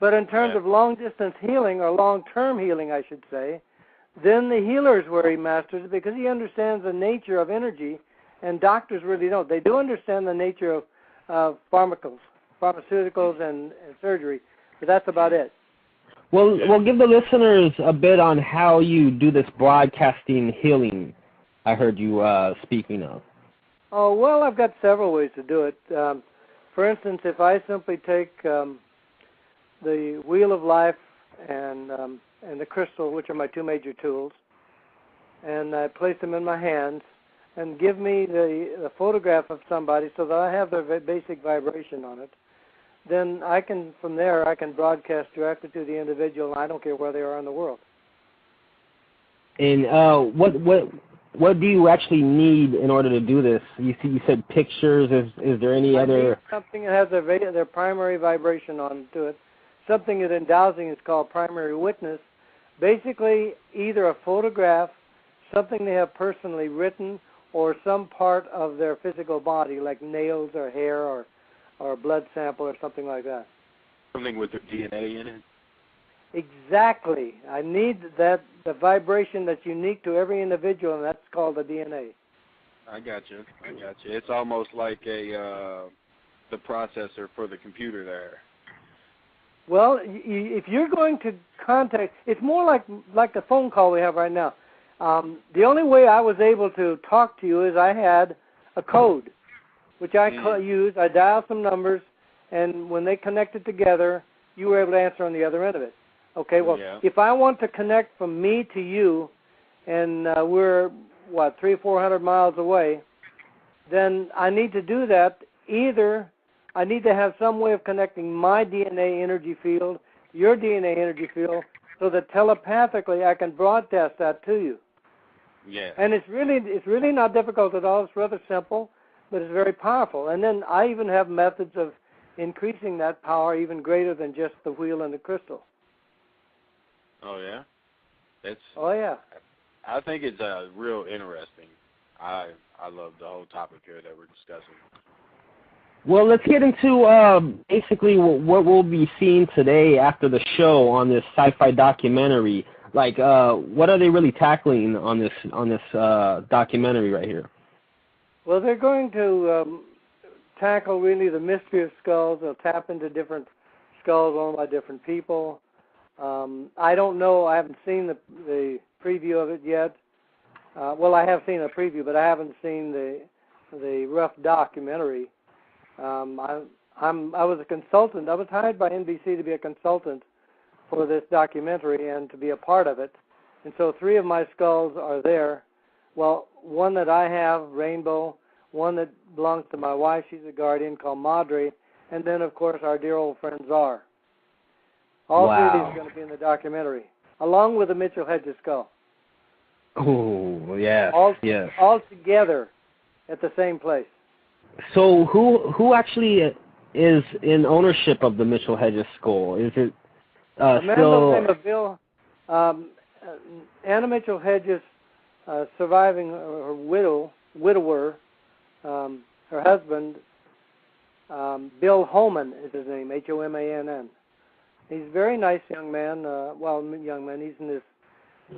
But in terms of long-distance healing, or long-term healing, I should say, then the healer is where he masters it, because he understands the nature of energy, and doctors really don't. They do understand the nature of pharmaceuticals and surgery, but that's about it. Well, give the listeners a bit on how you do this broadcasting healing I heard you speaking of. Oh, well, I've got several ways to do it. For instance, if I simply take the wheel of life and the crystal, which are my two major tools, and I place them in my hands, and give me the photograph of somebody so that I have their basic vibration on it, then I can, from there, I can broadcast directly to the individual, and I don't care where they are in the world. And what do you actually need in order to do this? You said pictures. Is there any other? Something that has their primary vibration onto it. Something that in dowsing is called primary witness. Basically, either a photograph, something they have personally written, or some part of their physical body, like nails or hair or a blood sample or something like that. Something with their DNA in it? Exactly. I need the vibration that's unique to every individual, and that's called the DNA. I got you. It's almost like the processor for the computer there. Well, if you're going to contact, it's more like the phone call we have right now. The only way I was able to talk to you is I had a code, which I used. I dialed some numbers, and when they connected together, you were able to answer on the other end of it. Okay, well, if I want to connect from me to you, and we're, 300 or 400 miles away, then I need to do that. Either I need to have some way of connecting my DNA energy field, your DNA energy field, so that telepathically I can broadcast that to you. Yeah. And it's really not difficult at all. It's rather simple, but it's very powerful. And then I even have methods of increasing that power even greater than just the wheel and the crystal. Oh, yeah? Oh, yeah. I think it's real interesting. I love the whole topic here that we're discussing. Well, let's get into basically what we'll be seeing today after the show on this sci-fi documentary. Like, what are they really tackling on this documentary right here? Well, they're going to tackle really the mystery of skulls. They'll tap into different skulls owned by different people. I don't know. I haven't seen the preview of it yet. Well, I have seen a preview, but I haven't seen the rough documentary. I was a consultant. I was hired by NBC to be a consultant for this documentary and to be a part of it. And so 3 of my skulls are there. Well, one that I have, Rainbow, one that belongs to my wife, she's a guardian, called Madre, and then, of course, our dear old friend Czar. All 3 of these are going to be in the documentary, along with the Mitchell Hedges skull. Oh, yeah. All together at the same place. So who actually is in ownership of the Mitchell Hedges skull? Is it still... A man by the name of Bill, Anna Mitchell Hedges, surviving her widower, her husband, Bill Homan is his name, Homann. He's a very nice young man. Young man. He's in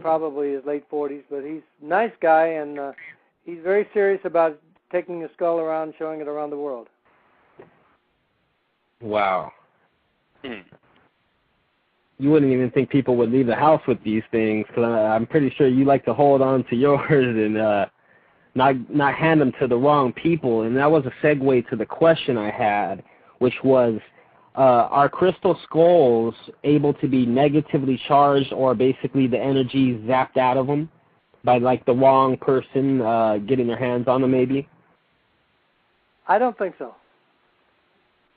probably his late 40s, but he's a nice guy, and he's very serious about taking a skull around, showing it around the world. Wow. You wouldn't even think people would leave the house with these things, because I'm pretty sure you like to hold on to yours and not hand them to the wrong people. And that was a segue to the question I had, which was, are crystal skulls able to be negatively charged, or basically the energy zapped out of them by like the wrong person getting their hands on them maybe? I don't think so.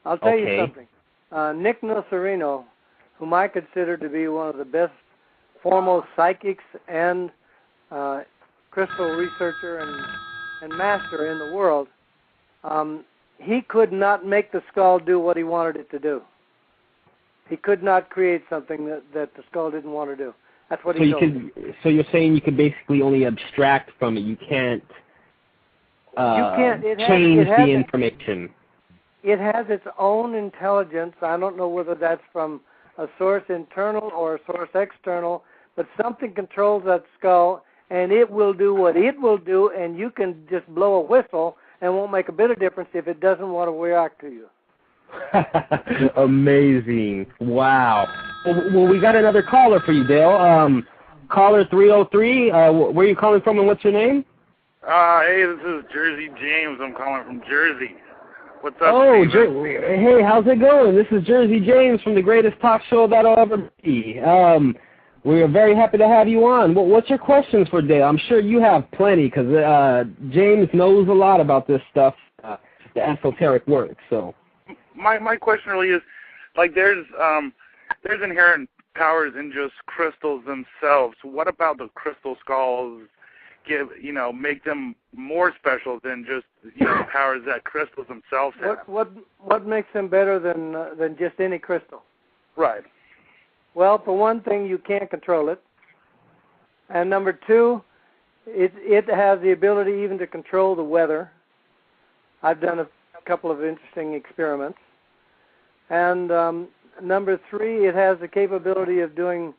I'll tell you something. Nick Nocerino, whom I consider to be one of the best, foremost psychics and crystal researcher and master in the world, he could not make the skull do what he wanted it to do. He could not create something that the skull didn't want to do. That's what he told me. So you're saying you could basically only abstract from it. You can't change the information. It has its own intelligence. I don't know whether that's from a source internal or a source external, but something controls that skull, and it will do what it will do, and you can just blow a whistle and it won't make a bit of difference if it doesn't want to react to you. Amazing. Wow. Well, we got another caller for you, Dale. Caller 303, where are you calling from and what's your name? Hey, this is Jersey James. I'm calling from Jersey. What's up, Oh, Steven? hey, how's it going? This is Jersey James from the greatest talk show that'll ever be. We are very happy to have you on. What's your questions for today? I'm sure you have plenty, because James knows a lot about this stuff, the esoteric work. So, my question really is, like, there's inherent powers in just crystals themselves. What about the crystal skulls make them more special than just powers that crystals themselves have? What makes them better than just any crystal? Right. Well, for one thing, you can't control it, and number two, it has the ability even to control the weather. I've done a couple of interesting experiments, and number three, it has the capability of doing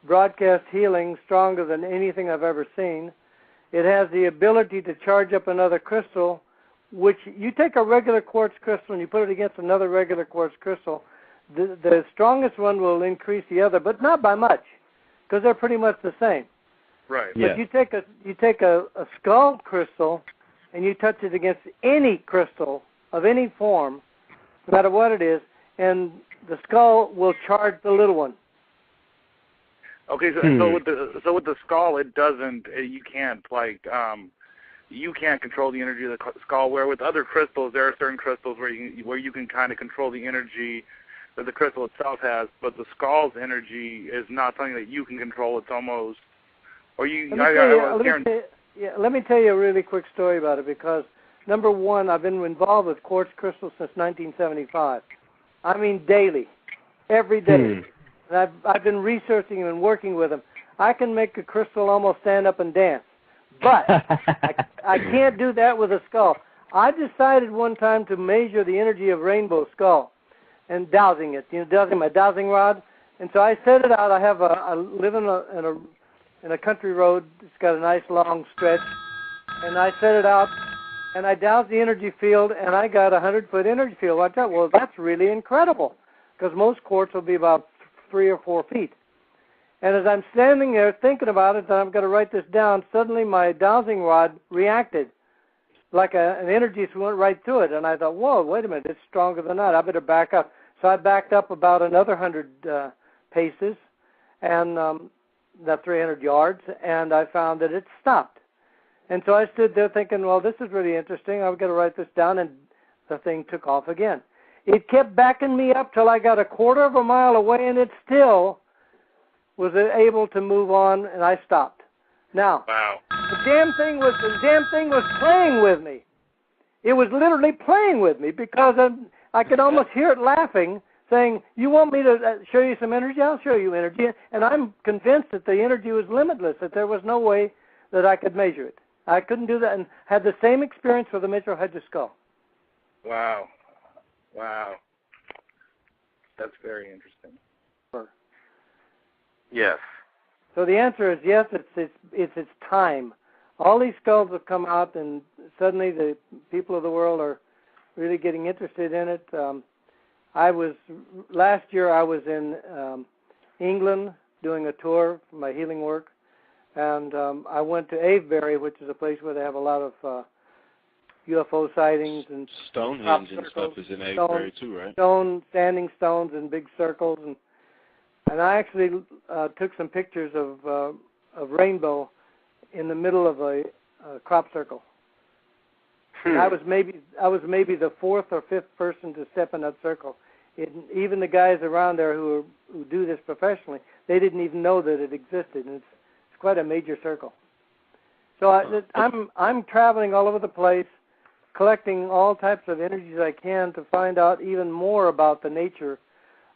broadcast healing stronger than anything I've ever seen. It has the ability to charge up another crystal, which you take a regular quartz crystal and you put it against another regular quartz crystal, the strongest one will increase the other, but not by much, because they're pretty much the same. Right. But you take a skull crystal and you touch it against any crystal of any form, no matter what it is, and the skull will charge the little one. Okay, so with the skull, it doesn't. You can't control the energy of the skull. Where with other crystals, there are certain crystals where you can kind of control the energy that the crystal itself has, but the skull's energy is not something that you can control. It's almost, or you. Let me tell you a really quick story about it, because number one, I've been involved with quartz crystals since 1975. I mean daily, every day. And I've been researching and working with them. I can make a crystal almost stand up and dance, but I can't do that with a skull. I decided one time to measure the energy of rainbow skull and dowsing it, dowsing my dowsing rod. And so I set it out. I live in a country road. It's got a nice long stretch, and I set it out, and I doused the energy field, and I got a 100-foot energy field. I thought, well, that's really incredible, because most quartz will be about 3 or 4 feet. And as I'm standing there thinking about it, that I'm going to write this down, suddenly my dowsing rod reacted like an energy went right through it. And I thought, whoa, wait a minute, it's stronger than that. I better back up. So I backed up about another 100 paces, and that 300 yards, and I found that it stopped. And so I stood there thinking, well, this is really interesting. I've got to write this down, and the thing took off again. It kept backing me up till I got a quarter of a mile away, and it still was able to move on, and I stopped. Now, wow. the damn thing was playing with me. It was literally playing with me, because I could almost hear it laughing, saying, you want me to show you some energy? I'll show you energy. And I'm convinced that the energy was limitless, that there was no way that I could measure it. I couldn't do that, and had the same experience with the Mitchell Hedges skull. Wow. Wow. That's very interesting. Yes. So the answer is yes, it's time. All these skulls have come out, and suddenly the people of the world are really getting interested in it. Last year I was in England doing a tour for my healing work, and I went to Avebury, which is a place where they have a lot of UFO sightings, and Stonehenge and stuff is in Avebury too, right? Standing stones in big circles, and I actually took some pictures of rainbow in the middle of a crop circle. And I was maybe the fourth or fifth person to step in that circle. Even the guys around there who do this professionally, they didn't even know that it existed, and it's quite a major circle. So I'm traveling all over the place, collecting all types of energies I can to find out even more about the nature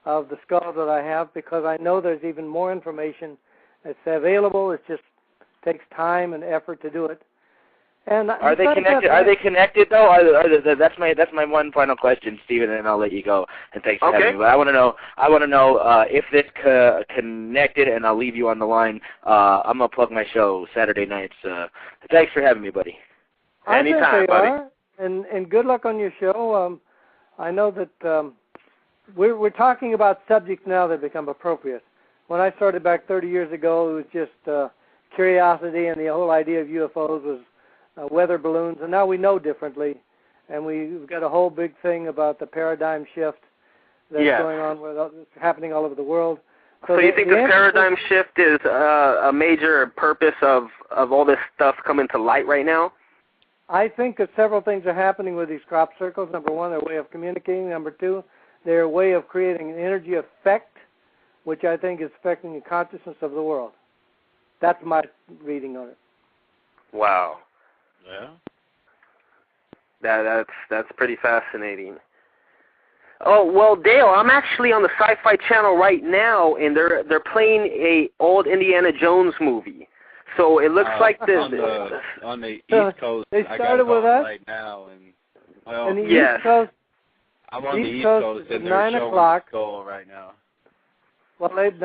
of the skulls that I have, because I know there's even more information that's available. It just takes time and effort to do it. And are they connected? Are they connected though? That's my one final question, Stephen, and then I'll let you go. And thanks for having me. But I want to know if this connected, and I'll leave you on the line. I'm gonna plug my show Saturday nights. Thanks for having me, buddy. Anytime, buddy. And good luck on your show. I know that we're talking about subjects now that become appropriate. When I started back 30 years ago, it was just curiosity, and the whole idea of UFOs was weather balloons, and now we know differently. and we've got a whole big thing about the paradigm shift that's going on, it's happening all over the world. So you think the paradigm shift is a major purpose of all this stuff coming to light right now? I think that several things are happening with these crop circles. Number one, their way of communicating. Number two, their way of creating an energy effect, which I think is affecting the consciousness of the world. That's my reading on it. Wow. Yeah. That's pretty fascinating. Oh, well, Dale, I'm actually on the Sci-Fi Channel right now, and they're playing a old Indiana Jones movie. So it looks like this on the East Coast. They started with us right now, and on the East Coast. I'm on the East Coast, and they're 9 o'clock. Right now. Well, it's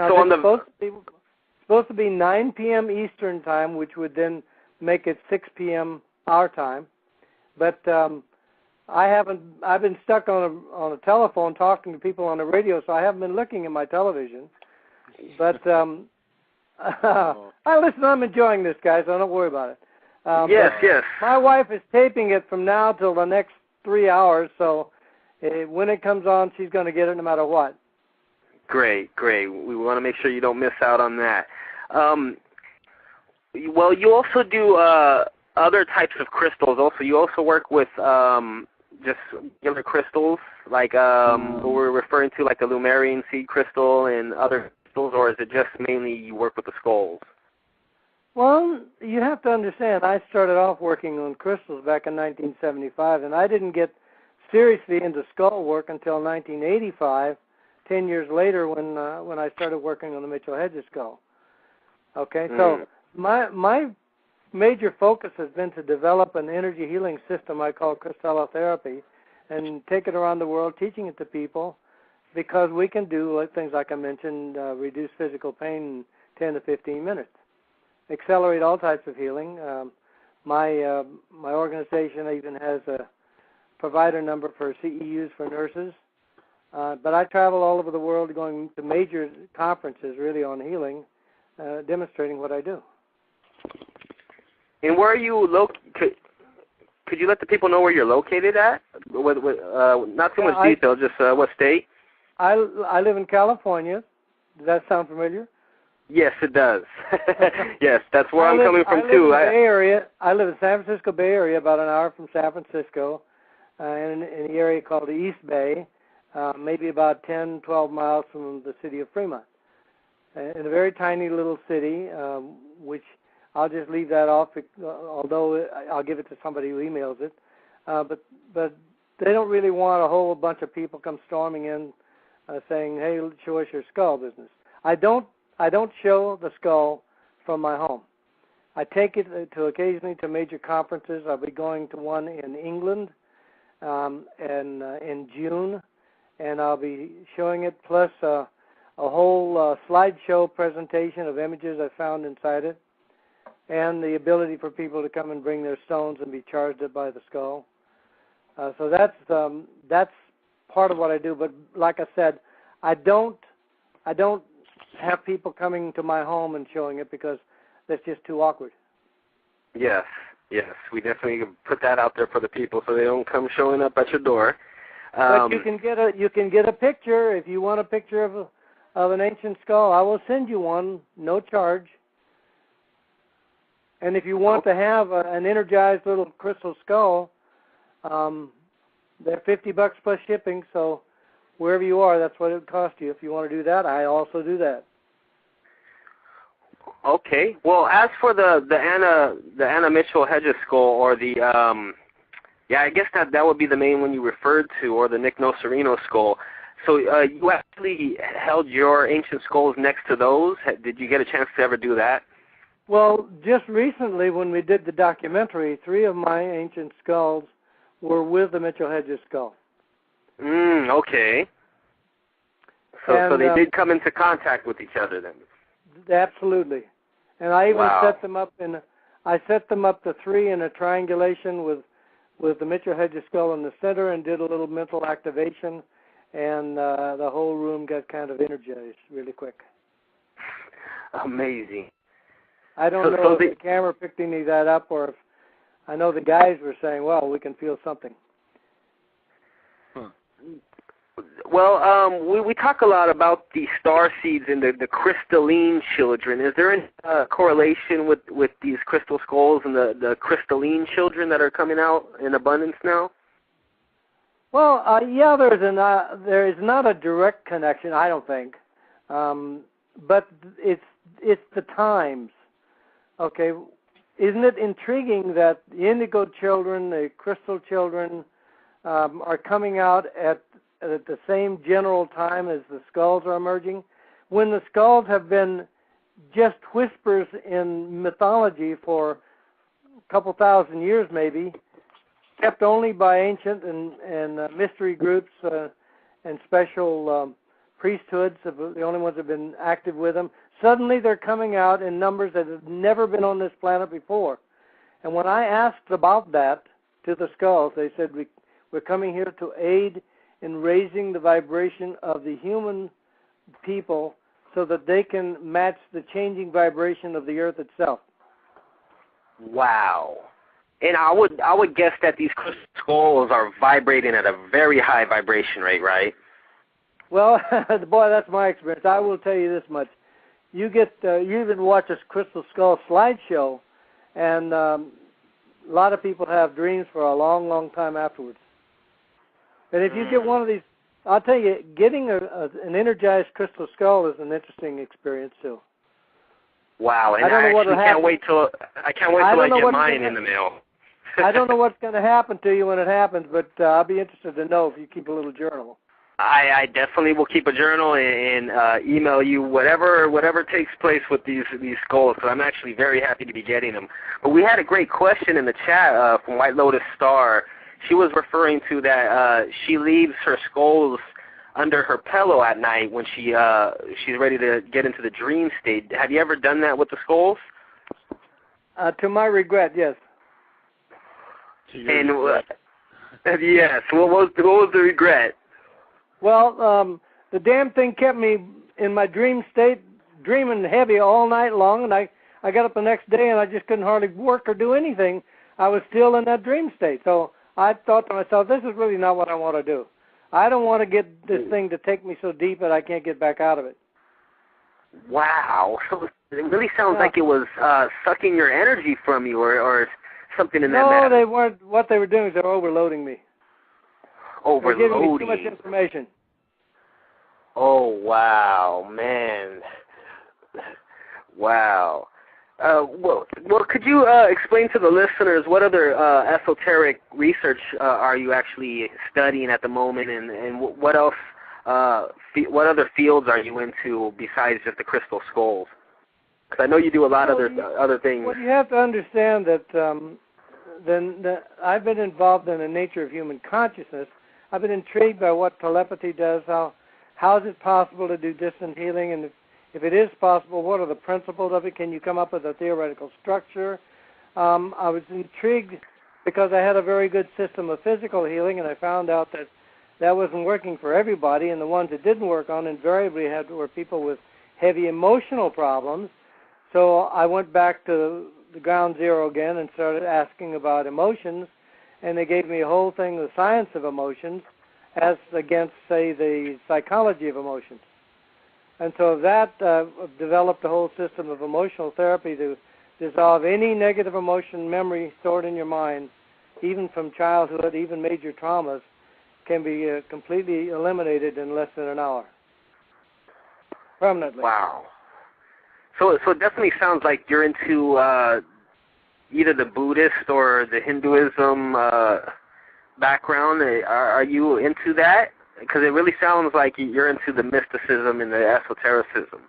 supposed to be 9 p.m. Eastern time, which would then make it 6 p.m. our time. But I've been stuck on a telephone talking to people on the radio, so I haven't been looking at my television. But listen, I'm enjoying this, guys, so don't worry about it. Yes. My wife is taping it from now till the next 3 hours, so when it comes on, she's going to get it no matter what. Great. We want to make sure you don't miss out on that. Well, you also do other types of crystals. Also, you also work with just regular crystals, like we're referring to, like the Lumarian seed crystal and other crystals, or is it just mainly you work with the skulls? Well, you have to understand, I started off working on crystals back in 1975, and I didn't get seriously into skull work until 1985, 10 years later when I started working on the Mitchell-Hedges skull. Okay, so my major focus has been to develop an energy healing system I call crystallotherapy and take it around the world, teaching it to people, because we can do things like I mentioned, reduce physical pain in 10 to 15 minutes, accelerate all types of healing. My organization even has a provider number for CEUs for nurses, but I travel all over the world going to major conferences really on healing, demonstrating what I do. And where are you located? Could you let the people know where you're located at? Not too much detail, just what state? I live in California. Does that sound familiar? Yes, it does. Yes, that's where I'm coming from too. I live in the Bay Area. I live in San Francisco Bay Area, about an hour from San Francisco, in the area called the East Bay, maybe about 10, 12 miles from the city of Fremont. In a very tiny little city, which I'll just leave that off, although I'll give it to somebody who emails it. But they don't really want a whole bunch of people come storming in saying, "Hey, show us your skull business." I don't show the skull from my home. I take it occasionally to major conferences. I'll be going to one in England in June, and I'll be showing it, plus a whole slideshow presentation of images I found inside it, and the ability for people to come and bring their stones and be charged by the skull. So that's part of what I do. But like I said, I don't have people coming to my home and showing it because that's just too awkward. Yes, we definitely put that out there for the people so they don't come showing up at your door. But you can get a picture if you want a picture of an ancient skull. I will send you one, no charge. And if you want to have an energized little crystal skull, they're $50 plus shipping. So wherever you are, that's what it would cost you. If you want to do that, I also do that. Okay. Well, as for the Anna Mitchell-Hedges skull, or the I guess that would be the main one you referred to, or the Nick Nocerino skull. So you actually held your ancient skulls next to those. Did you get a chance to ever do that? Well, just recently when we did the documentary, 3 of my ancient skulls were with the Mitchell-Hedges skull. Okay. So they did come into contact with each other then. Absolutely. And I even set them up the 3 in a triangulation with the Mitchell-Hedges skull in the center, and did a little mental activation, and the whole room got kind of energized really quick. Amazing. I don't know if the camera picked any of that up, or if I know the guys were saying, well, we can feel something. Well, we talk a lot about the star seeds and the crystalline children. Is there a correlation with these crystal skulls and the crystalline children that are coming out in abundance now? Well, yeah, there is not a direct connection, I don't think, but it's the times. Okay, isn't it intriguing that the indigo children, the crystal children, are coming out at the same general time as the skulls are emerging, when the skulls have been just whispers in mythology for a couple thousand years maybe, kept only by ancient and mystery groups and special priesthoods, the only ones that have been active with them. Suddenly they're coming out in numbers that have never been on this planet before. And when I asked about that to the skulls, they said, we're coming here to aid in raising the vibration of the human people so that they can match the changing vibration of the earth itself. Wow. And I would guess that these crystal skulls are vibrating at a very high vibration rate, right? Well, boy, that's my experience. I will tell you this much. You even watch a crystal skull slideshow, and a lot of people have dreams for a long, long time afterwards. And if you get one of these, I'll tell you, getting an energized crystal skull is an interesting experience too. Wow, and I can't wait till I get mine in the mail. I don't know what's going to happen to you when it happens, but I'll be interested to know if you keep a little journal. I definitely will keep a journal and email you whatever takes place with these skulls, because I'm actually very happy to be getting them. But we had a great question in the chat from White Lotus Star. She was referring to that she leaves her skulls under her pillow at night when she's ready to get into the dream state. Have you ever done that with the skulls? To my regret, yes. And yes, what was the regret? Well, the damn thing kept me in my dream state, dreaming heavy all night long, and I got up the next day and I just couldn't hardly work or do anything. I was still in that dream state. So I thought to myself, this is really not what I want to do. I don't want to get this thing to take me so deep that I can't get back out of it. Wow. So it really sounds like it was sucking your energy from you or something in that matter. No, they weren't. What they were doing is they were overloading me. Overloading. They're giving me too much information. Oh, wow, man. Wow. Well, could you explain to the listeners what other esoteric research are you actually studying at the moment, and what else, what other fields are you into besides just the crystal skulls? Because I know you do a lot of other things. Well, you have to understand that I've been involved in the nature of human consciousness. I've been intrigued by what telepathy does. How is it possible to do distant healing, and if it is possible, what are the principles of it? Can you come up with a theoretical structure? I was intrigued because I had a very good system of physical healing, and I found out that wasn't working for everybody, and the ones it didn't work on invariably were people with heavy emotional problems. So I went back to the ground zero again and started asking about emotions, and they gave me a whole thing, the science of emotions, as against, say, the psychology of emotions. And so that developed a whole system of emotional therapy to dissolve any negative emotion memory stored in your mind, even from childhood, even major traumas, can be completely eliminated in less than an hour, permanently. Wow. So it definitely sounds like you're into either the Buddhist or the Hinduism background. Are you into that? Because it really sounds like you're into the mysticism and the esotericism.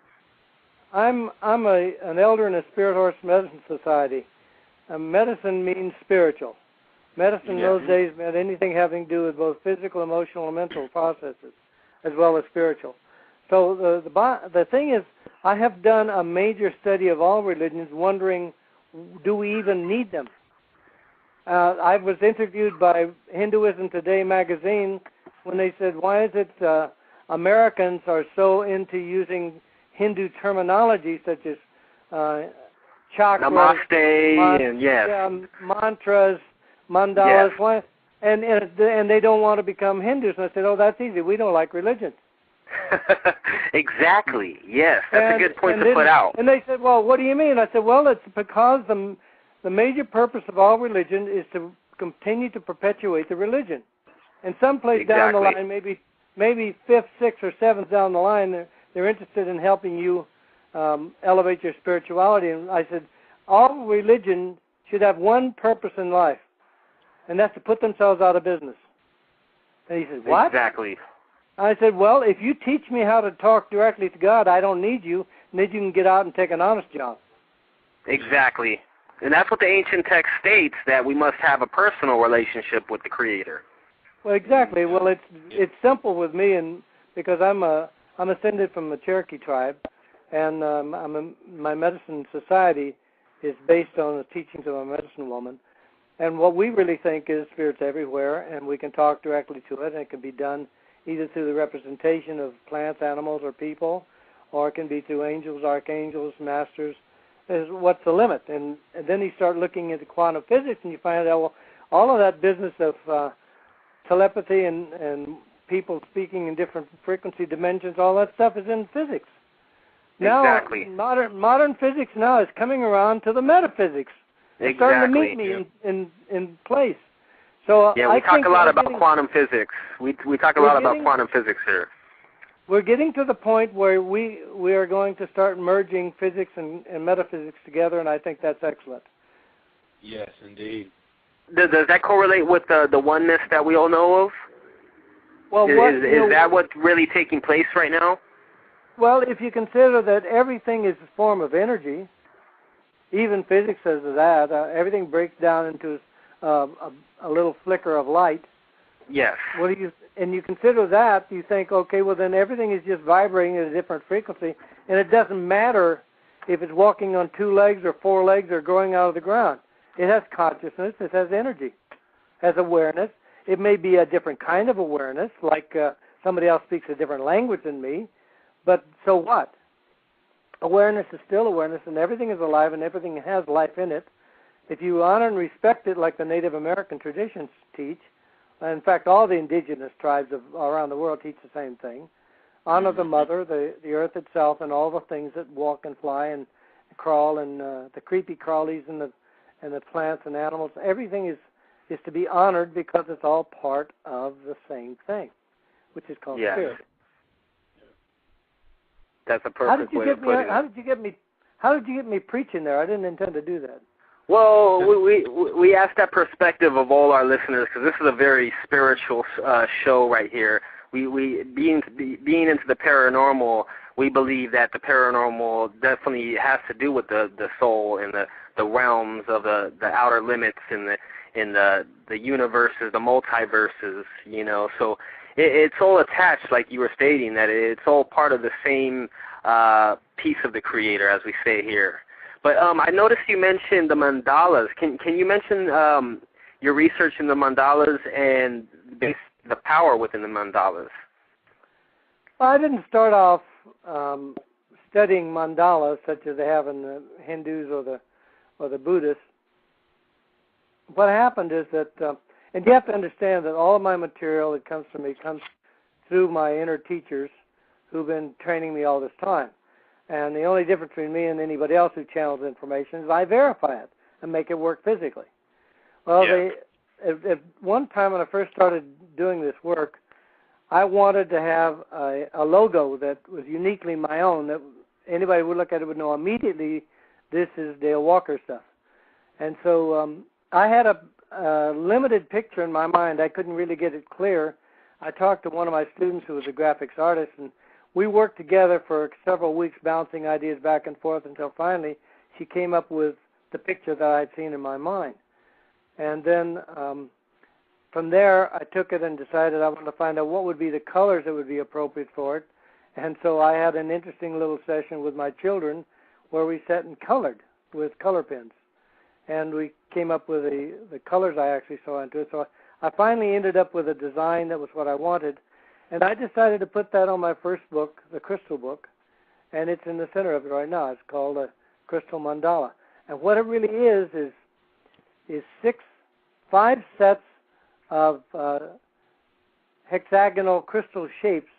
I'm an elder in a Spirit Horse Medicine Society. Medicine means spiritual. Medicine in those days meant anything having to do with both physical, emotional, and mental processes, as well as spiritual. So the thing is, I have done a major study of all religions, wondering, do we even need them? I was interviewed by Hinduism Today magazine when they said, why is it Americans are so into using Hindu terminology such as chakras, Namaste, and yes. Mantras, mandalas. Yes. And they don't want to become Hindus. And I said, oh, that's easy. We don't like religion. Exactly. Yes, that's a good point to put out. And they said, well, what do you mean? I said, well, it's because the major purpose of all religion is to continue to perpetuate the religion. And someplace down the line, maybe fifth, sixth, or seventh down the line, they're interested in helping you elevate your spirituality. And I said, all religion should have one purpose in life, and that's to put themselves out of business. And he said, what? Exactly. I said, well, if you teach me how to talk directly to God, I don't need you, and then you can get out and take an honest job. Exactly. And that's what the ancient text states, that we must have a personal relationship with the Creator. Well, exactly. Well, it's simple with me, and because I'm ascended from the Cherokee tribe, and my medicine society is based on the teachings of a medicine woman. And what we really think is spirits everywhere, and we can talk directly to it, and it can be done either through the representation of plants, animals, or people, or it can be through angels, archangels, masters. What's the limit? And then you start looking into quantum physics, and you find out, well, all of that business of telepathy and people speaking in different frequency dimensions, all that stuff is in physics. Now, exactly. Modern physics now is coming around to the metaphysics. It's starting to meet me in place. So yeah, we talk a lot about quantum physics. We talk a lot about quantum physics here. We're getting to the point where we are going to start merging physics and metaphysics together, and I think that's excellent. Yes, indeed. Does that correlate with the oneness that we all know of? Well, is that what's really taking place right now? Well, if you consider that everything is a form of energy, even physics says that, everything breaks down into a little flicker of light. Yes. And you consider that, you think, okay, well then everything is just vibrating at a different frequency, and it doesn't matter if it's walking on 2 legs or 4 legs or growing out of the ground. It has consciousness, it has energy, has awareness. It may be a different kind of awareness, like somebody else speaks a different language than me, but so what? Awareness is still awareness, and everything is alive, and everything has life in it. If you honor and respect it like the Native American traditions teach, in fact, all the indigenous tribes around the world teach the same thing. Honor the mother, the earth itself, and all the things that walk and fly and crawl, and the creepy crawlies and the plants and animals. Everything is to be honored because it's all part of the same thing, which is called spirit. That's a perfect way of putting it. How did you get me preaching there? I didn't intend to do that. Well, we asked that perspective of all our listeners because this is a very spiritual show right here. We being into the paranormal, we believe that the paranormal definitely has to do with the soul and the realms of the outer limits and the universes, the multiverses, you know. So it's all attached, like you were stating, that it's all part of the same piece of the Creator, as we say here. But I noticed you mentioned the mandalas. Can you mention your research in the mandalas and the power within the mandalas? Well, I didn't start off studying mandalas such as they have in the Hindus or the Buddhists. What happened is that, and you have to understand that all of my material that comes from me comes through my inner teachers who've been training me all this time. And the only difference between me and anybody else who channels information is I verify it and make it work physically. Well, at one time when I first started doing this work, I wanted to have a logo that was uniquely my own, that anybody would look at it would know immediately this is Dale Walker stuff. And so I had a limited picture in my mind. I couldn't really get it clear. I talked to one of my students who was a graphics artist, and we worked together for several weeks bouncing ideas back and forth until finally she came up with the picture that I'd seen in my mind. And then from there I took it and decided I wanted to find out what would be the colors that would be appropriate for it. And so I had an interesting little session with my children where we sat and colored with color pens. And we came up with the colors I actually saw into it. So I finally ended up with a design that was what I wanted. And I decided to put that on my first book, the Crystal book, and it's in the center of it right now. It's called a Crystal Mandala. And what it really is 5 sets of hexagonal crystal shapes.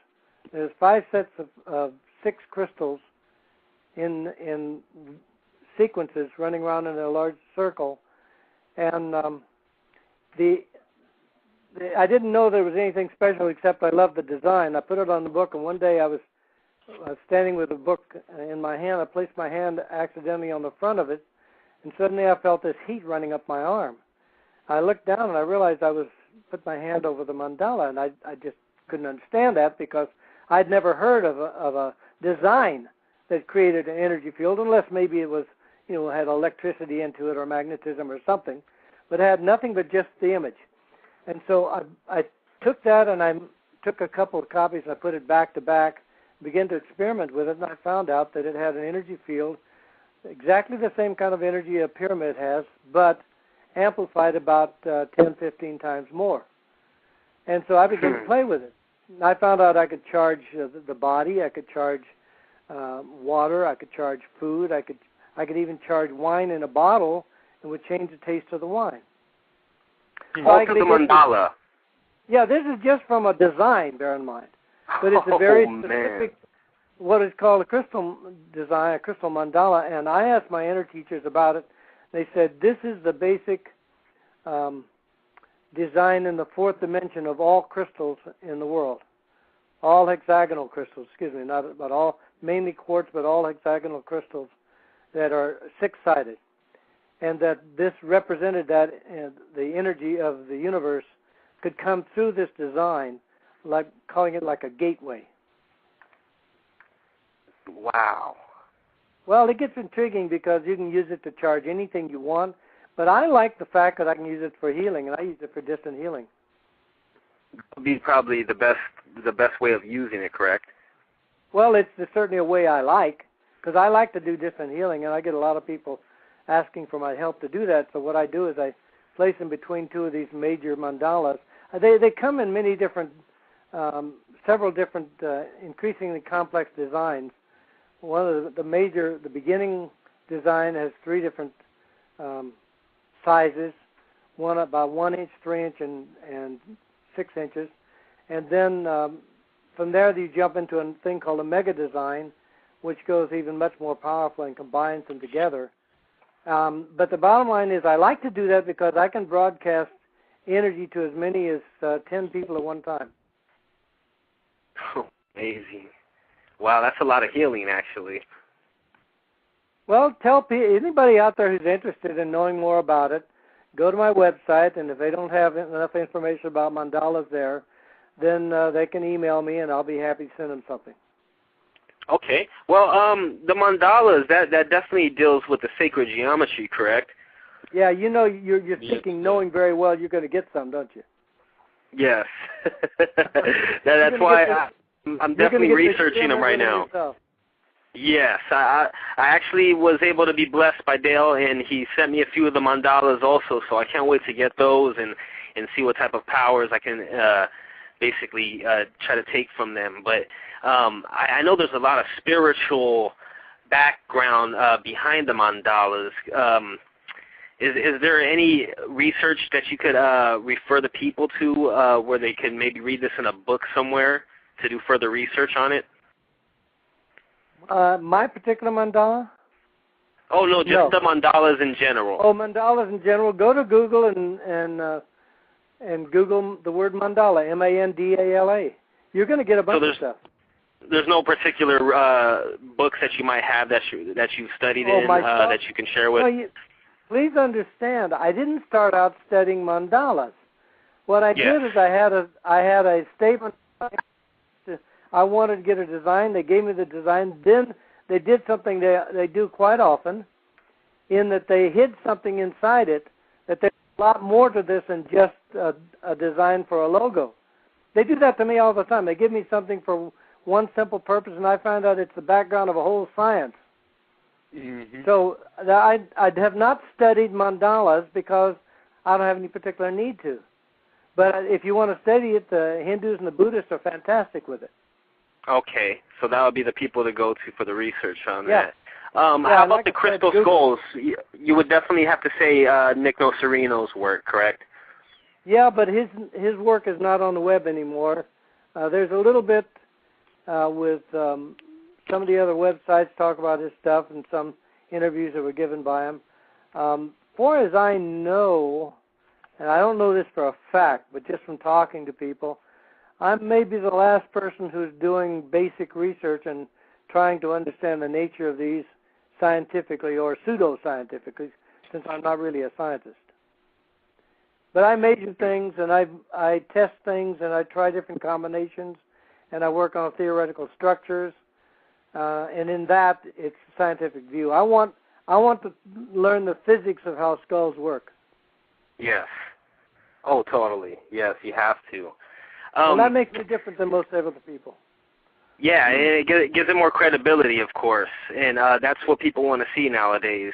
There's 5 sets of 6 crystals in sequences running around in a large circle, and I didn't know there was anything special except I loved the design. I put it on the book, and one day I was standing with the book in my hand. I placed my hand accidentally on the front of it, and suddenly I felt this heat running up my arm. I looked down and I realized I put my hand over the mandala, and I just couldn't understand that because I'd never heard of a design that created an energy field, unless maybe it was, had electricity into it or magnetism or something, but it had nothing but just the image. And so I took that and I took a couple of copies and I put it back to back, began to experiment with it, and I found out that it had an energy field, exactly the same kind of energy a pyramid has, but amplified about 10, 15 times more. And so I began to play with it. I found out I could charge the body, I could charge water, I could charge food, I could even charge wine in a bottle, and would change the taste of the wine. All to the mandala. Yeah, this is just from a design, bear in mind. But it's a very specific, what is called a crystal design, a crystal mandala, and I asked my inner teachers about it. They said this is the basic design in the 4th dimension of all crystals in the world. All hexagonal crystals, not about all, mainly quartz, but all hexagonal crystals that are 6-sided. And that this represented that the energy of the universe could come through this design, like calling it like a gateway. Wow. Well, it gets intriguing because you can use it to charge anything you want, but I like the fact that I can use it for healing, and I use it for distant healing. That would be probably the best way of using it, correct? Well, it's certainly a way I like, because I like to do distant healing, and I get a lot of people asking for my help to do that. So what I do is I place them between 2 of these major mandalas. They come in many different, several different, increasingly complex designs. One of the beginning design has 3 different sizes. One about 1 inch, 3 inch, and 6 inches, and then from there you jump into a thing called a mega design, which goes even much more powerful and combines them together. But the bottom line is I like to do that because I can broadcast energy to as many as 10 people at one time. Oh, amazing. Wow, that's a lot of healing, actually. Well, tell anybody out there who's interested in knowing more about it, go to my website, and if they don't have enough information about mandalas there, then they can email me, and I'll be happy to send them something. Okay. Well, the mandalas, that definitely deals with the sacred geometry, correct? Yeah, you're speaking knowing very well you're going to get some, don't you? Yes. That's why I'm definitely researching them right now. Yourself. Yes. I actually was able to be blessed by Dale, and he sent me a few of the mandalas also, so I can't wait to get those and see what type of powers I can basically try to take from them. But I know there's a lot of spiritual background behind the mandalas. Is there any research that you could refer the people to where they can maybe read this in a book somewhere to do further research on it? My particular mandala? Oh, no, just the mandalas in general. Oh, mandalas in general. Go to Google and Google the word mandala, M-A-N-D-A-L-A. You're going to get a bunch of stuff. There's no particular books that you might have that you've studied that you can share with? Well, please understand, I didn't start out studying mandalas. What I did is I had a statement. I wanted to get a design. They gave me the design. Then they did something they do quite often, in that they hid something inside it, that there's a lot more to this than just a design for a logo. They do that to me all the time. They give me something for one simple purpose, and I find out it's the background of a whole science. Mm-hmm. So I have not studied mandalas because I don't have any particular need to. But if you want to study it, the Hindus and the Buddhists are fantastic with it. Okay, so that would be the people to go to for the research on that. How about the crystal skulls? You would definitely have to say Nick Nocerino's work, correct? Yeah, but his work is not on the web anymore. There's a little bit with some of the other websites talk about his stuff and some interviews that were given by him. Far as I know, and I don't know this for a fact, but just from talking to people, I'm maybe the last person who's doing basic research and trying to understand the nature of these scientifically or pseudo-scientifically, since I'm not really a scientist. But I measure things, and I test things, and I try different combinations, and I work on theoretical structures, and in that, it's a scientific view. I want to learn the physics of how skulls work. Yes. Oh, totally. Yes, you have to. Well, that makes me different than most other people. Yeah, and it gives it more credibility, of course, and that's what people want to see nowadays.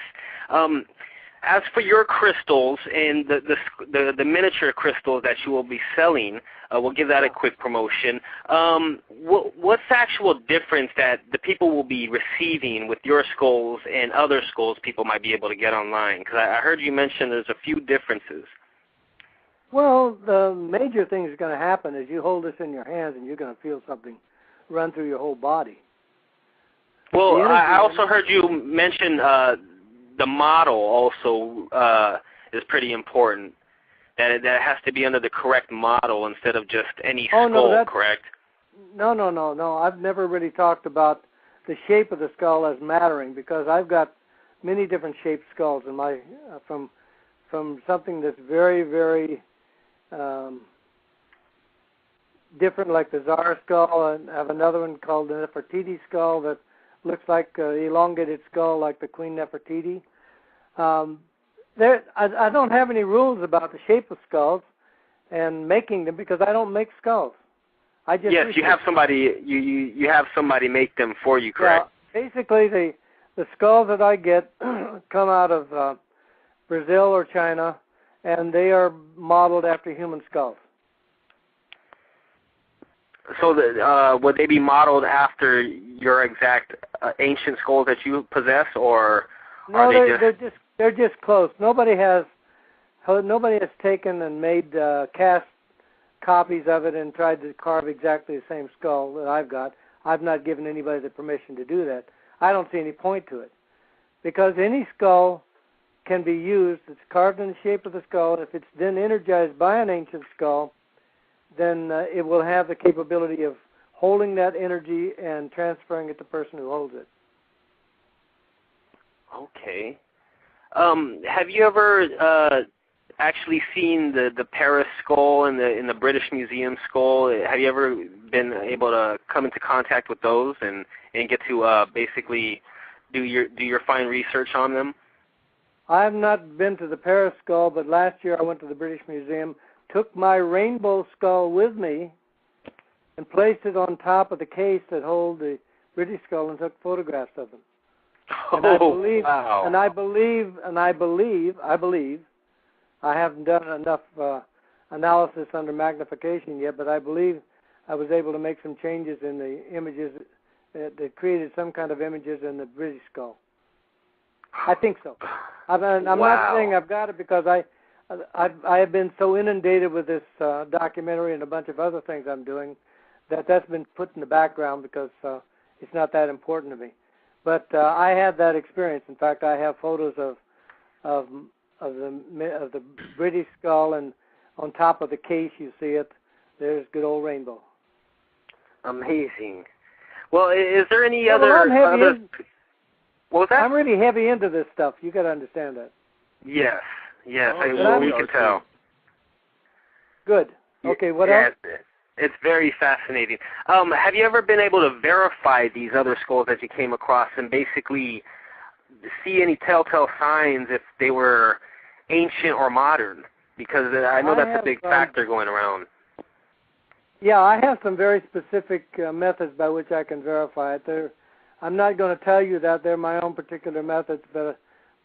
As for your crystals and the miniature crystals that you will be selling, we'll give that a quick promotion. What's the actual difference that the people will be receiving with your skulls and other skulls people might be able to get online? Because I heard you mention there's a few differences. Well, the major thing that's going to happen is you hold this in your hands and you're going to feel something run through your whole body. Well, I also heard you mention the model also is pretty important, that it has to be under the correct model instead of just any skull, correct? No. I've never really talked about the shape of the skull as mattering, because I've got many different shaped skulls in my from something that's very, very different, like the Tsar skull, and I have another one called the Nefertiti skull that looks like an elongated skull like the Queen Nefertiti. I don't have any rules about the shape of skulls and making them, because I don't make skulls. I just you have somebody you have somebody make them for you, correct? Yeah, basically, the skulls that I get come out of Brazil or China, and they are modeled after human skulls. So would they be modeled after your exact ancient skulls that you possess, or are they're just close. Nobody has taken and made cast copies of it and tried to carve exactly the same skull that I've got. I've not given anybody the permission to do that. I don't see any point to it, because any skull can be used. It's carved in the shape of the skull. If it's then energized by an ancient skull, then it will have the capability of holding that energy and transferring it to the person who holds it. Okay. Have you ever actually seen the Paris skull and the British Museum skull? Have you ever been able to come into contact with those and get to basically do your fine research on them? I have not been to the Paris skull, but last year I went to the British Museum, took my rainbow skull with me, and placed it on top of the case that holds the British skull and took photographs of them. Wow. And I believe, I haven't done enough analysis under magnification yet, but I believe I was able to make some changes in the images that created some kind of images in the British skull. I think so. I'm not saying I've got it, because I have been so inundated with this documentary and a bunch of other things I'm doing that's been put in the background, because it's not that important to me. But I had that experience. In fact, I have photos of the British skull, and on top of the case you see it. There's good old rainbow. Amazing. Well, is there any other? What was that? I'm really heavy into this stuff. You got to understand that. Yes. We can tell. Good. Okay, what else? It's very fascinating. Have you ever been able to verify these other skulls that you came across and basically see any telltale signs if they were ancient or modern? Because I know that's a big factor going around. Yeah, I have some very specific methods by which I can verify it. I'm not going to tell you that they're my own particular methods, but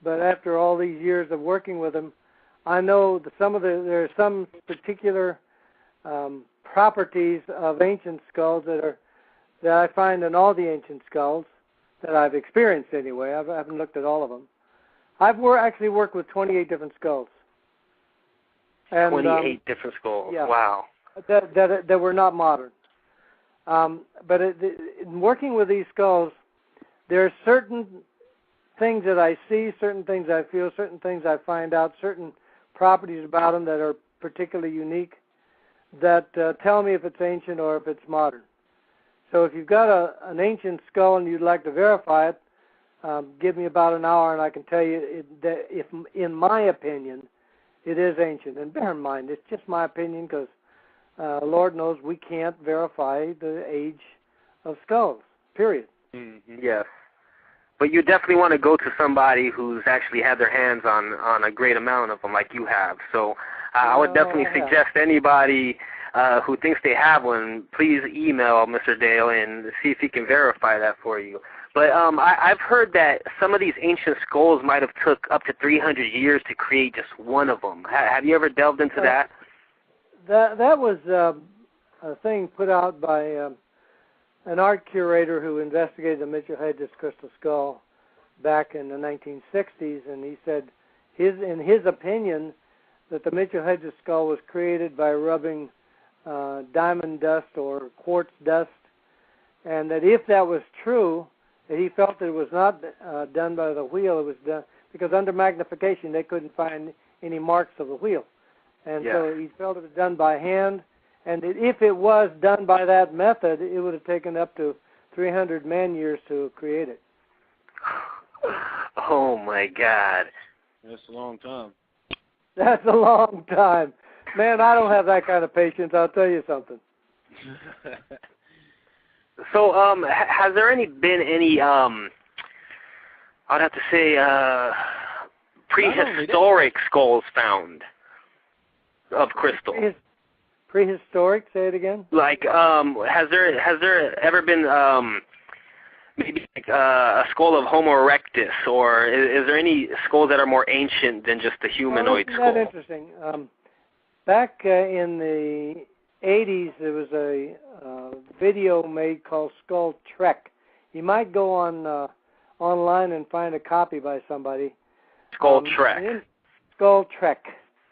after all these years of working with them, I know that there are some particular properties of ancient skulls that I find in all the ancient skulls that I've experienced anyway. I haven't looked at all of them. I've actually worked with 28 different skulls. And, 28 different skulls. Yeah, wow. That were not modern. But in working with these skulls, there are certain things that I see, certain things I feel, certain things I find out, certain properties about them that are particularly unique that tell me if it's ancient or if it's modern. So if you've got an ancient skull and you'd like to verify it, give me about an hour and I can tell you that if, in my opinion, it is ancient. And bear in mind, it's just my opinion because Lord knows we can't verify the age of skulls, period. Mm-hmm. Yes. But you definitely want to go to somebody who's actually had their hands on a great amount of them like you have. So I would definitely suggest anybody who thinks they have one, please email Mr. Dale and see if he can verify that for you. But I've heard that some of these ancient skulls might have took up to 300 years to create just one of them. Have you ever delved into that? That was a thing put out by an art curator who investigated the Mitchell Hedges crystal skull back in the 1960s, and he said, in his opinion, that the Mitchell Hedges skull was created by rubbing diamond dust or quartz dust, and that if that was true, that he felt that it was not done by the wheel, it was done because under magnification they couldn't find any marks of the wheel. And so he felt it was done by hand, and that if it was done by that method, it would have taken up to 300 man-years to create it. Oh, my God. That's a long time. That's a long time. Man, I don't have that kind of patience, I'll tell you something. So, has there been any, I'd have to say, prehistoric skulls found of crystal? Prehistoric? Say it again. Like, has there ever been maybe like a skull of Homo erectus, or is there any skulls that are more ancient than just the humanoid skull? That's interesting. Back in the 80s, there was a video made called Skull Trek. You might go on online and find a copy by somebody. Skull Trek. Skull Trek.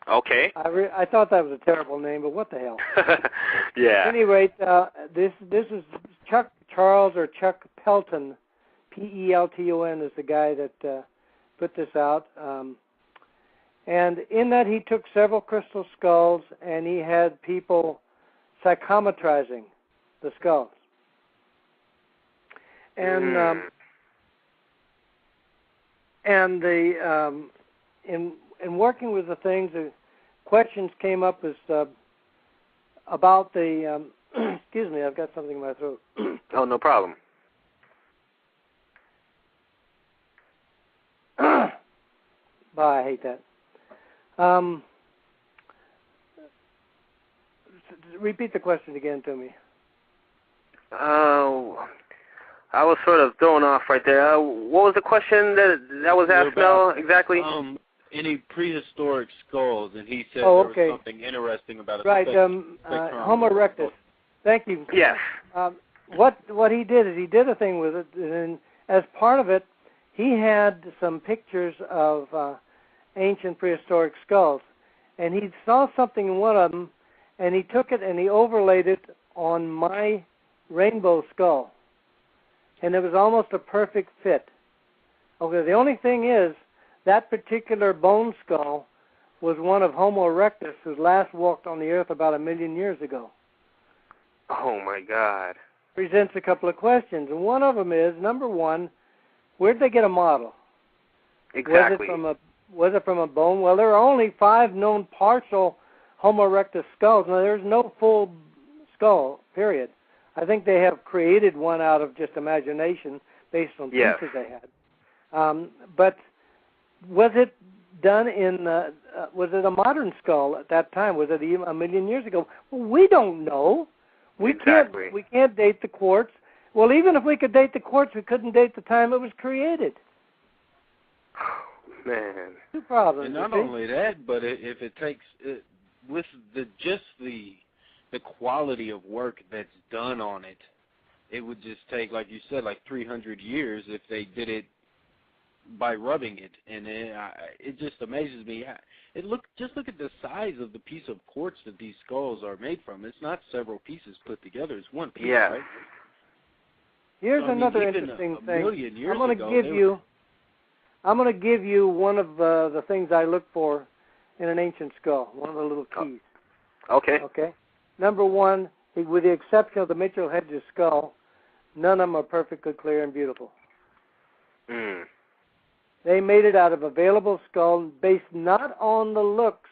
Okay. I thought that was a terrible name, but what the hell? Yeah. At any rate, this is Chuck Charles or Chuck Pelton, P-E-L-T-O-N is the guy that put this out. And in that he took several crystal skulls and he had people psychometrizing the skulls. And in working with the things, the questions came up as about the excuse me, I've got something in my throat. Oh, no problem. I hate that. Repeat the question again to me. Oh, I was sort of thrown off right there. What was the question that was asked now exactly? Any prehistoric skulls, and he said there was something interesting about it. Right, Homo erectus. Thank you. Yes. What he did is he did a thing with it, and as part of it, he had some pictures of ancient prehistoric skulls, and he saw something in one of them, and he took it and he overlaid it on my rainbow skull, and it was almost a perfect fit. Okay, the only thing is that particular bone skull was one of Homo erectus, who last walked on the earth about 1 million years ago. Oh, my God. Presents a couple of questions, and one of them is, number one, where did they get a model? Exactly. Was it from a bone? Well, there are only 5 known partial Homo erectus skulls. Now, there's no full skull, period. I think they have created one out of just imagination based on pieces they had. But was it done in, was it a modern skull at that time? Was it even 1 million years ago? Well, we don't know. We can't date the quartz. Well, even if we could date the quartz, we couldn't date the time it was created. Man. Two problems. And not only that, but if it takes, with the quality of work that's done on it, it would just take, like you said, like 300 years if they did it by rubbing it, and it just amazes me. Just look at the size of the piece of quartz that these skulls are made from. It's not several pieces put together; it's one piece, right? Here's another interesting thing. I'm going to give you one of the things I look for in an ancient skull. One of the little keys. Okay. Okay. Number one, with the exception of the Mitchell Hedges skull, none of them are perfectly clear and beautiful. Mm. They made it out of available skull based not on the looks,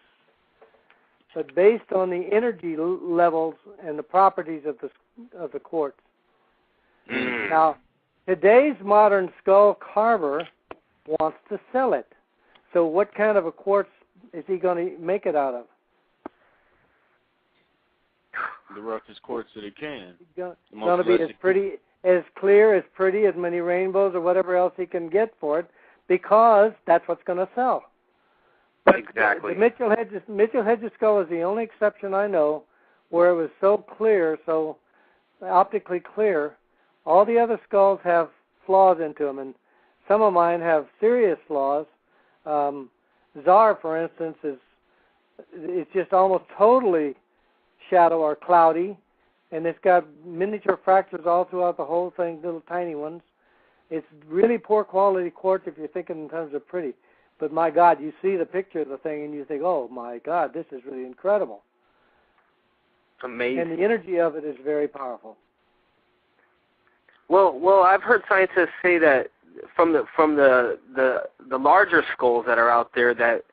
but based on the energy levels and the properties of the quartz. Mm. Now, today's modern skull carver wants to sell it. So what kind of a quartz is he going to make it out of? The roughest quartz that it can. It's going to be as pretty, as clear, as pretty, as many rainbows or whatever else he can get for it, because that's what's going to sell. But exactly. The Mitchell Hedges skull is the only exception I know where it was so clear, so optically clear. All the other skulls have flaws into them, and some of mine have serious flaws. Czar, for instance, it's just almost totally shadow or cloudy, and it's got miniature fractures all throughout the whole thing, little tiny ones. It's really poor quality quartz if you're thinking in terms of pretty. But my God, you see the picture of the thing and you think, oh my God, this is really incredible. Amazing. And the energy of it is very powerful. Well, I've heard scientists say that from the larger skulls that are out there, that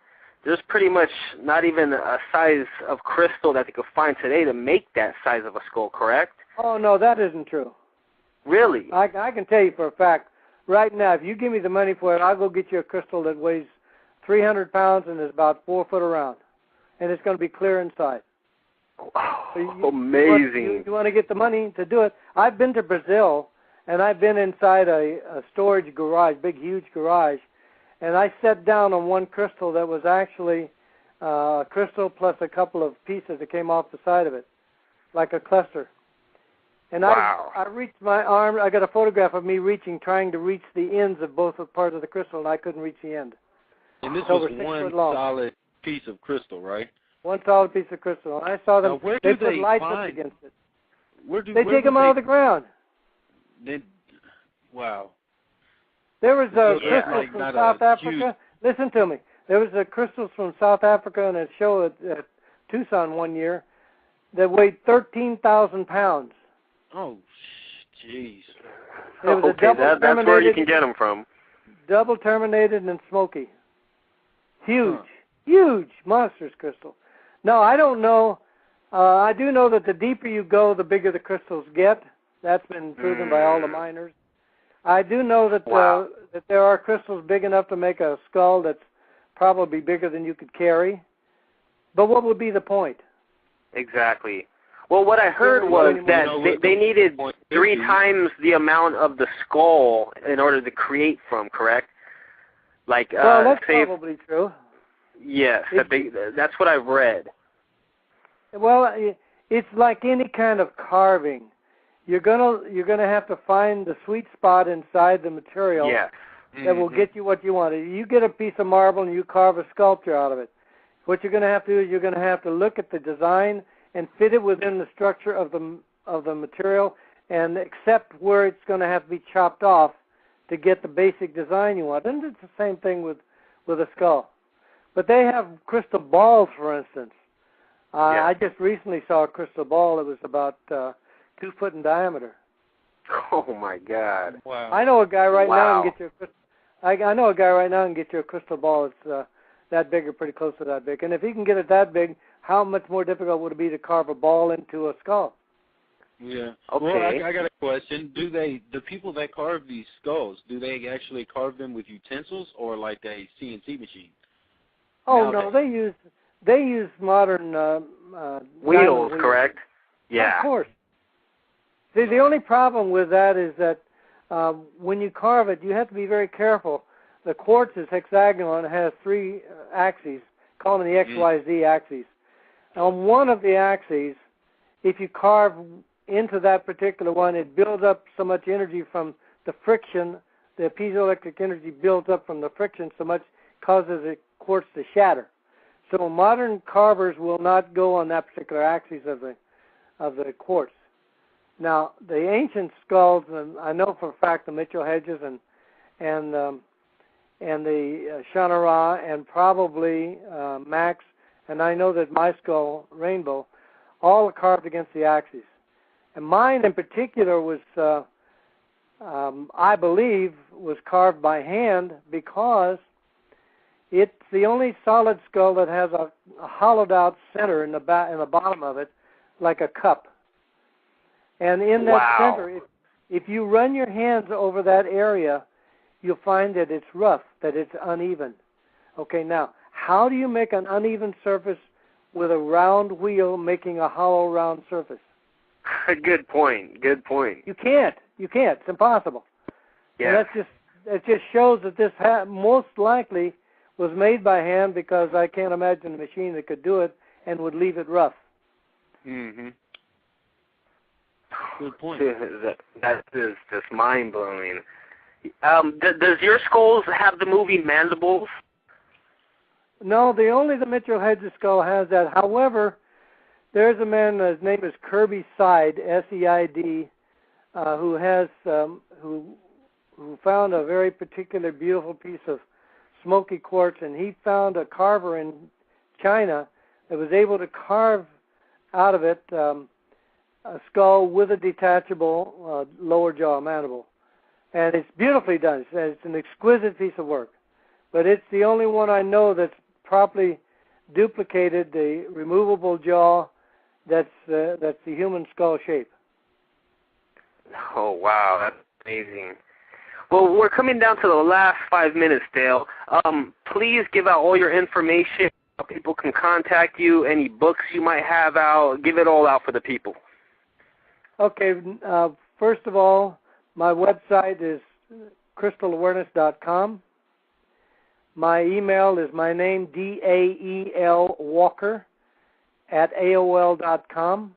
there's pretty much not even a size of crystal that they could find today to make that size of a skull, correct? Oh, no, that isn't true. Really? I can tell you for a fact, right now, if you give me the money for it, I'll go get you a crystal that weighs 300 pounds and is about 4 foot around. And it's going to be clear inside. Oh, so amazing. You want to get the money to do it. I've been to Brazil, and I've been inside a storage garage, big, huge garage, and I sat down on one crystal that was actually a crystal plus a couple of pieces that came off the side of it, like a cluster. And wow. I reached my arm. I got a photograph of me trying to reach the ends of both parts of the crystal, and I couldn't reach the end. And this was one solid piece of crystal, right? One solid piece of crystal. And I saw them. Now, they put lights up against it. They take them out of the ground. Wow. There was crystals from South Africa. Listen to me. There was crystals from South Africa in a show at Tucson one year that weighed 13,000 pounds. Oh, jeez. Okay, that's where you can get them from. Double terminated and smoky. Huge monstrous crystal. No, I don't know. I do know that the deeper you go, the bigger the crystals get. That's been proven by all the miners. I do know that that there are crystals big enough to make a skull that's probably bigger than you could carry. But what would be the point? Exactly. Well, what I heard was that they needed 3 times the amount of the skull in order to create from, correct? Like, well, that's probably true. Yes, that's what I've read. Well, it's like any kind of carving. You're gonna have to find the sweet spot inside the material that will get you what you want. You get a piece of marble and you carve a sculpture out of it. What you're gonna have to do is you're gonna have to look at the design and fit it within the structure of the material, and accept where it's going to have to be chopped off to get the basic design you want. And it's the same thing with a skull. But they have crystal balls, for instance. I just recently saw a crystal ball that was about 2 foot in diameter. Oh my God! Wow. I know a guy right now and get you a crystal. I know a guy right now and get you a crystal ball that's that big or pretty close to that big. And if he can get it that big, how much more difficult would it be to carve a ball into a skull? Yeah. Okay. Well, I got a question. The people that carve these skulls, do they actually carve them with utensils or like a CNC machine? Oh no, they use modern wheels, correct? Yeah. Of course. See, the only problem with that is that when you carve it, you have to be very careful. The quartz is hexagonal and has 3 axes, call them the XYZ axes. On one of the axes, if you carve into that particular one, it builds up so much energy from the friction the piezoelectric energy builds up from the friction so much causes the quartz to shatter. So modern carvers will not go on that particular axis of the quartz. Now, the ancient skulls, and I know for a fact the Mitchell Hedges and the Shannara and probably Max, and I know that my skull, Rainbow, all are carved against the axis. And mine in particular was, I believe, was carved by hand because it's the only solid skull that has a hollowed out center in the bottom of it, like a cup. And in that center, if you run your hands over that area, you'll find that it's rough, that it's uneven. Okay, now, how do you make an uneven surface with a round wheel making a hollow round surface? Good point. Good point. You can't. It's impossible. Yeah. And it just shows that this most likely was made by hand, because I can't imagine a machine that could do it and would leave it rough. Mm-hmm. Good point. That is just mind-blowing. Does your skulls have the moving mandibles? No, only the Mitchell Hedges skull has that. However, there's a man, his name is Kirby Seid, S-E-I-D, who found a very particular beautiful piece of smoky quartz, and he found a carver in China that was able to carve out of it a skull with a detachable lower jaw mandible. And it's beautifully done. It's an exquisite piece of work. But it's the only one I know that's properly duplicated the removable jaw that's the human skull shape. Oh, wow. That's amazing. Well, we're coming down to the last 5 minutes, Dale. Please give out all your information, how people can contact you, any books you might have out. Give it all out for the people. Okay. First of all, my website is crystalawareness.com. My email is my name, D-A-E-L Walker, @AOL.com.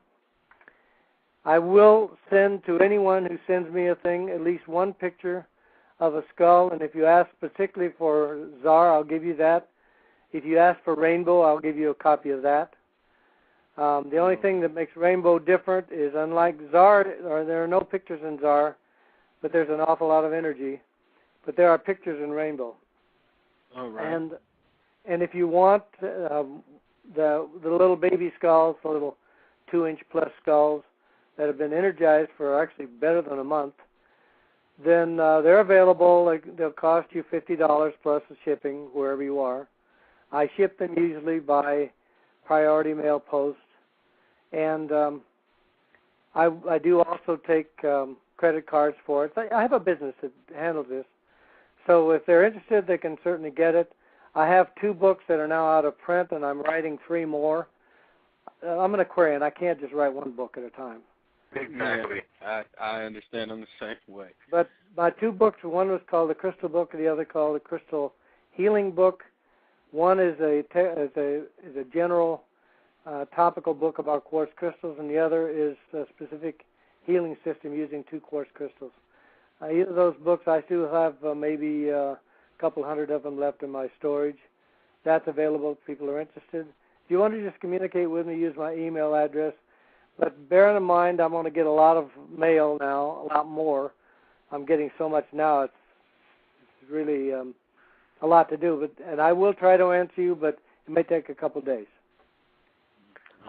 I will send to anyone who sends me a thing at least one picture of a skull, and if you ask particularly for Czar, I'll give you that. If you ask for Rainbow, I'll give you a copy of that. The only thing that makes Rainbow different is, unlike Czar, there are no pictures in Czar, but there's an awful lot of energy. But there are pictures in Rainbow. All right. And if you want the little baby skulls, the little 2-inch plus skulls that have been energized for actually better than a month, then they're available. They'll cost you $50 plus the shipping wherever you are. I ship them usually by priority mail post. And I do also take credit cards for it. I have a business that handles this. So if they're interested, they can certainly get it. I have 2 books that are now out of print, and I'm writing 3 more. I'm an Aquarian. I can't just write one book at a time. Exactly. Yeah, I understand. I'm the same way. But my 2 books, one was called the Crystal Book, and the other called the Crystal Healing Book. One is a general topical book about quartz crystals, and the other is a specific healing system using 2 quartz crystals. Either of those books, I still have maybe a couple hundred of them left in my storage. That's available if people are interested. If you want to just communicate with me, use my email address. But bear in mind, I'm going to get a lot of mail now, a lot more. I'm getting so much now, it's really a lot to do. And I will try to answer you, but it may take a couple days.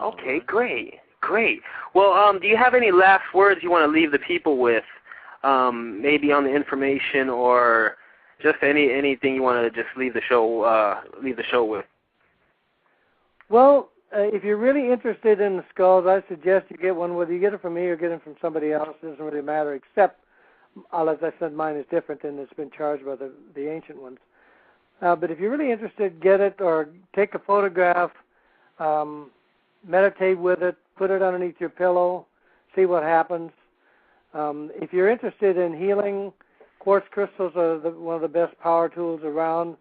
Okay, great. Well, do you have any last words you want to leave the people with? Maybe on the information, or just anything you want to just leave the show with? Well, if you're really interested in the skulls, I suggest you get one, whether you get it from me or get it from somebody else. It doesn't really matter, except, as I said, mine is different and it's been charged by the ancient ones. But if you're really interested, get it or take a photograph, meditate with it, put it underneath your pillow, see what happens. If you're interested in healing, quartz crystals are one of the best power tools around.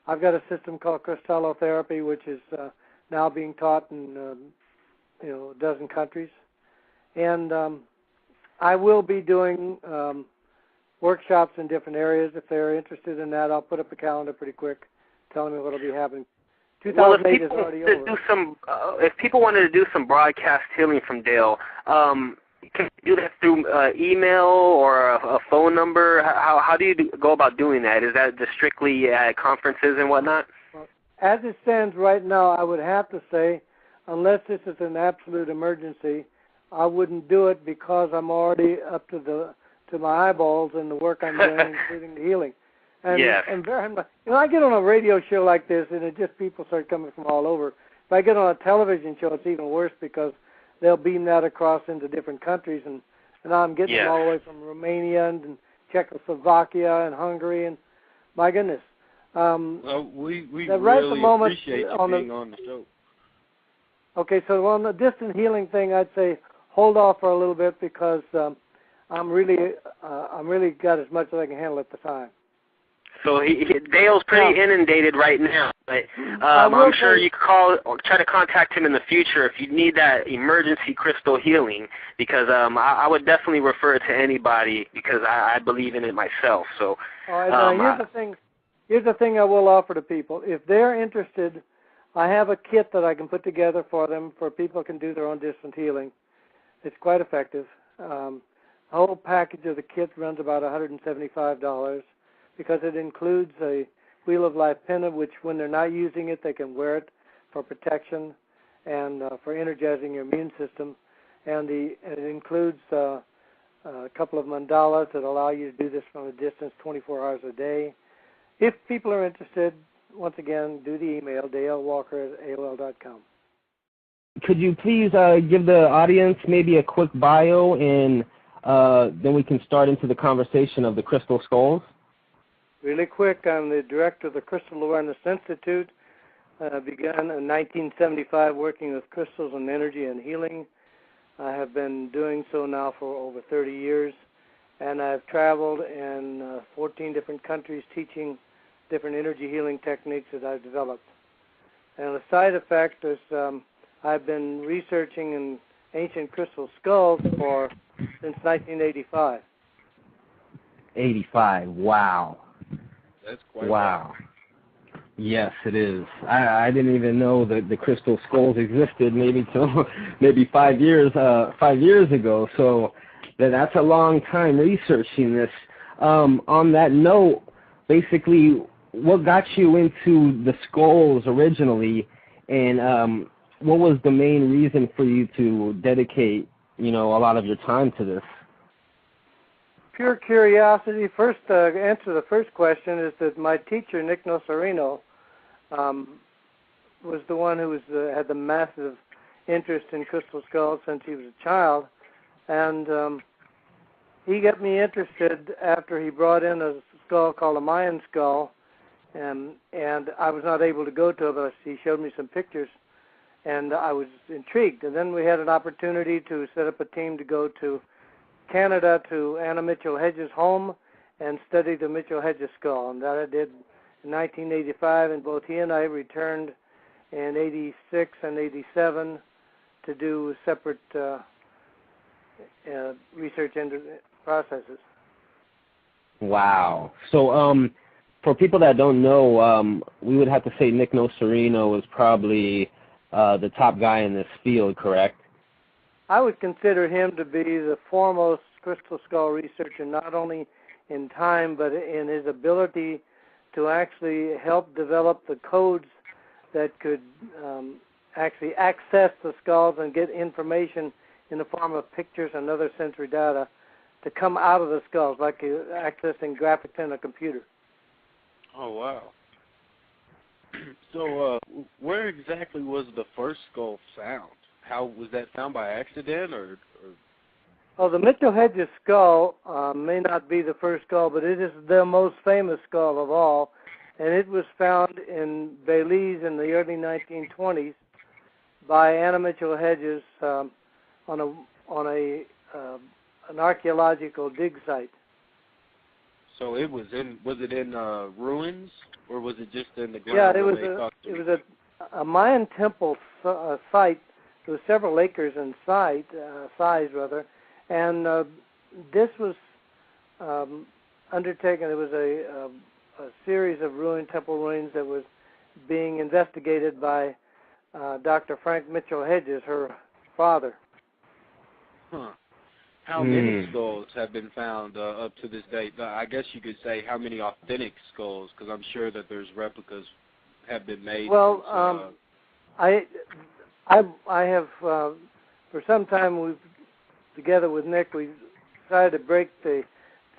I've got a system called crystallotherapy, which is now being taught in a dozen countries. And I will be doing workshops in different areas. If they're interested in that, I'll put up a calendar pretty quick telling me what will be happening. 2008 is already over. If people wanted to do some broadcast healing from Dale, can you do that through email or a phone number? How do you go about doing that? Is that just strictly at conferences and whatnot? Well, as it stands right now, I would have to say, unless this is an absolute emergency, I wouldn't do it because I'm already up to my eyeballs in the work I'm doing, including the healing. And, yes. And I get on a radio show like this, and it just people start coming from all over. If I get on a television show, it's even worse because they'll beam that across into different countries, and I'm getting them all the way from Romania and Czechoslovakia and Hungary, and my goodness. Well, we right really appreciate you being on the show. Okay, so on the distant healing thing, I'd say hold off for a little bit because I'm really got as much as I can handle at the time. So Dale's pretty inundated right now, but I'm sure you could call or try to contact him in the future if you need that emergency crystal healing, because I would definitely refer it to anybody because I believe in it myself. So all right, here's the thing I will offer to people. If they're interested, I have a kit that I can put together for them for people can do their own distant healing. It's quite effective. The whole package of the kit runs about $175. Because it includes a Wheel of Life pendant, which when they're not using it, they can wear it for protection and for energizing your immune system. And it includes a couple of mandalas that allow you to do this from a distance 24 hours a day. If people are interested, once again, do the email, dalewalker@aol.com. Could you please give the audience maybe a quick bio, and then we can start into the conversation of the crystal skulls? Really quick, I'm the director of the Crystal Awareness Institute. Began in 1975 working with crystals and energy and healing. I have been doing so now for over 30 years, and I've traveled in 14 different countries teaching different energy healing techniques that I've developed. And the side effect is I've been researching in ancient crystal skulls since 1985. 85, wow. That's quite wow. Yes, it is. I didn't even know that the crystal skulls existed maybe 5 years ago. So that's a long time researching this. On that note, basically, what got you into the skulls originally, and what was the main reason for you to dedicate, a lot of your time to this? Pure curiosity. First, answer the first question is that my teacher, Nick Nocerino, was the one who had the massive interest in crystal skulls since he was a child, and he got me interested after he brought in a skull called a Mayan skull, and I was not able to go to it, but he showed me some pictures, and I was intrigued. And then we had an opportunity to set up a team to go to Canada to Anna Mitchell Hedges' home and study the Mitchell Hedges skull, and that I did in 1985, and both he and I returned in 86 and 87 to do separate research processes. Wow. So for people that don't know, we would have to say Nick Nocerino is probably the top guy in this field, correct? I would consider him to be the foremost crystal skull researcher, not only in time, but in his ability to actually help develop the codes that could actually access the skulls and get information in the form of pictures and other sensory data to come out of the skulls, like accessing graphics in a computer. Oh, wow. So where exactly was the first skull found? How was that found, by accident or? Oh, the Mitchell Hedges skull may not be the first skull, but it is the most famous skull of all, and it was found in Belize in the early 1920s by Anna Mitchell Hedges on an archaeological dig site. So it was it in ruins, or was it just in the ground? Yeah, it was a Mayan temple site. There was several acres in size, and this was undertaken. There was a series of temple ruins that was being investigated by Dr. Frank Mitchell Hedges, her father. Huh. How many skulls have been found up to this date? I guess you could say how many authentic skulls, because I'm sure that there's replicas have been made. Well, I have for some time together with Nick, we decided to break the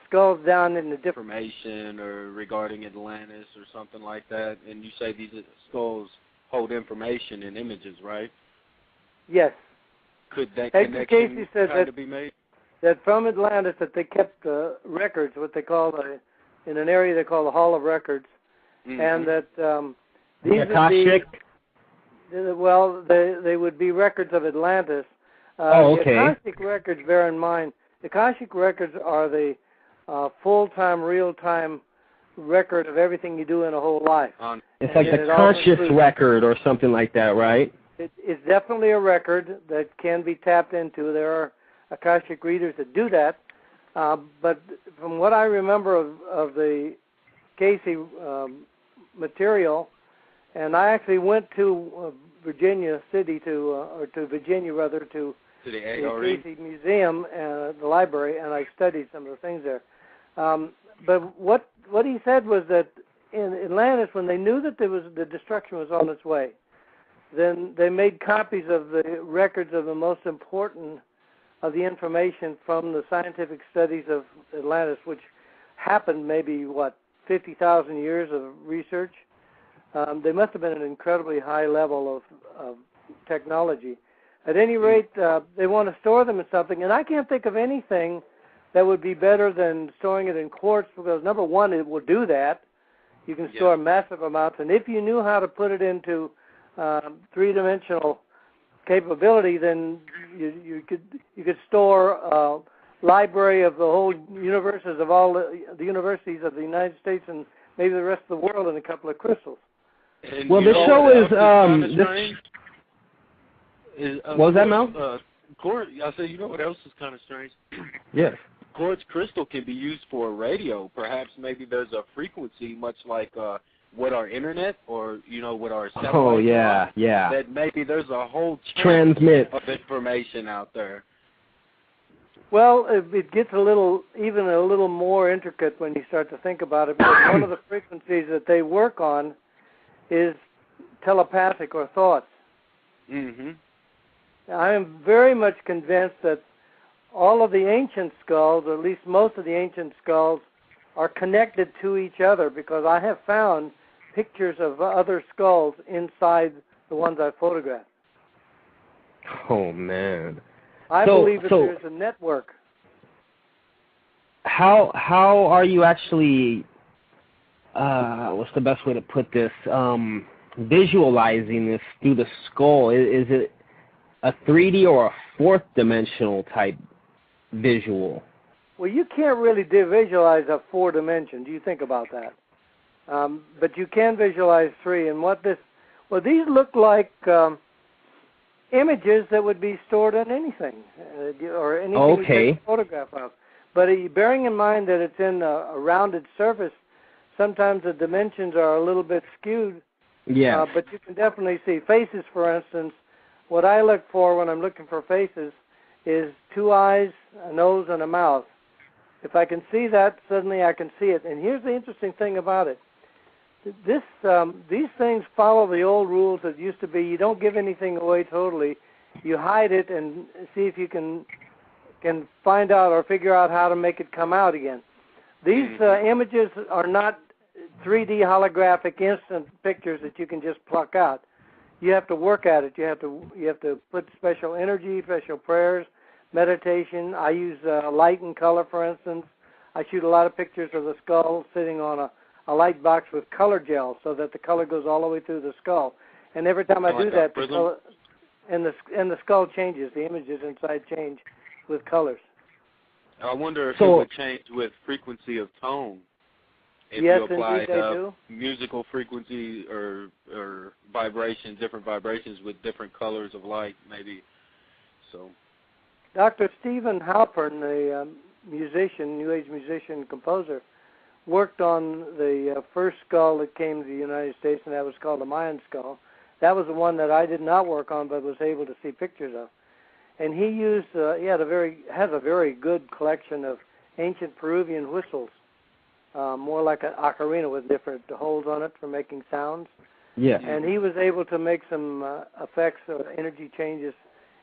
skulls down into different information or regarding Atlantis or something like that. And you say these skulls hold information and images, right? Yes. Could that connection kind of be made? That from Atlantis that they kept records, what they call in an area they call the Hall of Records, and that these would be, well, they would be records of Atlantis. Okay. The Akashic records, bear in mind, the Akashic records are the full-time, real-time record of everything you do in a whole life. It's like the conscious record or something like that, right? It's definitely a record that can be tapped into. There are Akashic readers that do that, but from what I remember of the Casey material, and I actually went to Virginia City to the Casey Museum and the library, and I studied some of the things there. But what he said was that in Atlantis, when they knew that the destruction was on its way, then they made copies of the records of the most important of the information from the scientific studies of Atlantis, which happened maybe, 50,000 years of research. They must have been an incredibly high level of technology. At any rate, they want to store them in something, and I can't think of anything that would be better than storing it in quartz, because, number one, it will do that. You can store massive amounts, and if you knew how to put it into three-dimensional capability, then you could store a library of the whole universes of all the universities of the United States and maybe the rest of the world in a couple of crystals. And well, the show is what was that, Mel? I said, you know what else is kind of strange? Yes. Quartz crystal can be used for radio. Perhaps maybe there's a frequency, much like what our internet or what our satellite that maybe there's a whole transmit of information out there. Well, it gets even a little more intricate when you start to think about it, because one of the frequencies that they work on is telepathic or thoughts. I am very much convinced that all of the ancient skulls, or at least most of the ancient skulls, are connected to each other, because I have found pictures of other skulls inside the ones I photographed. Oh, man. I believe that there's a network. How are you actually, what's the best way to put this, visualizing this through the skull? Is it a 3D or a fourth-dimensional type visual? Well, you can't really visualize a 4-dimension. Do you think about that? But you can visualize 3. And these look like images that would be stored on anything, or anything you take a photograph of. But bearing in mind that it's in a rounded surface, sometimes the dimensions are a little bit skewed. Yeah. But you can definitely see faces, for instance. What I look for when I'm looking for faces is 2 eyes, a nose, and a mouth. If I can see that, suddenly I can see it. And here's the interesting thing about it. These things follow the old rules that used to be you don't give anything away totally. You hide it and see if you can find out or figure out how to make it come out again. These images are not 3D holographic instant pictures that you can just pluck out. You have to work at it. You have to put special energy, special prayers, meditation. I use light and color, for instance. I shoot a lot of pictures of the skull sitting on a light box with color gel, so that the color goes all the way through the skull. And every time I do that, the color and the skull changes. The images inside change with colors. I wonder if it would change with frequency of tone. If yes, you apply indeed they do. Musical frequency or vibrations, different vibrations with different colors of light, maybe. So, Dr. Stephen Halpern, the musician, New Age musician, composer, worked on the first skull that came to the United States, and that was called the Mayan skull. That was the one that I did not work on, but was able to see pictures of. And he used, has a very good collection of ancient Peruvian whistles, more like an ocarina with different holes on it for making sounds. Yeah. And he was able to make some effects or energy changes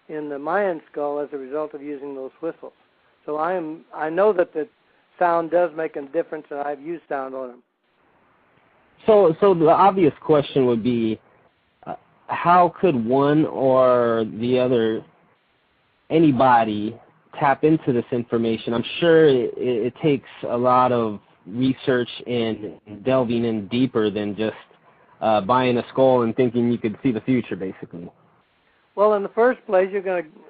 in the Mayan skull as a result of using those whistles. So I know that the sound does make a difference, and I've used sound on them. So the obvious question would be, how could one or the other, anybody, tap into this information? I'm sure it takes a lot of research and delving in deeper than just buying a skull and thinking you could see the future, basically. Well, in the first place,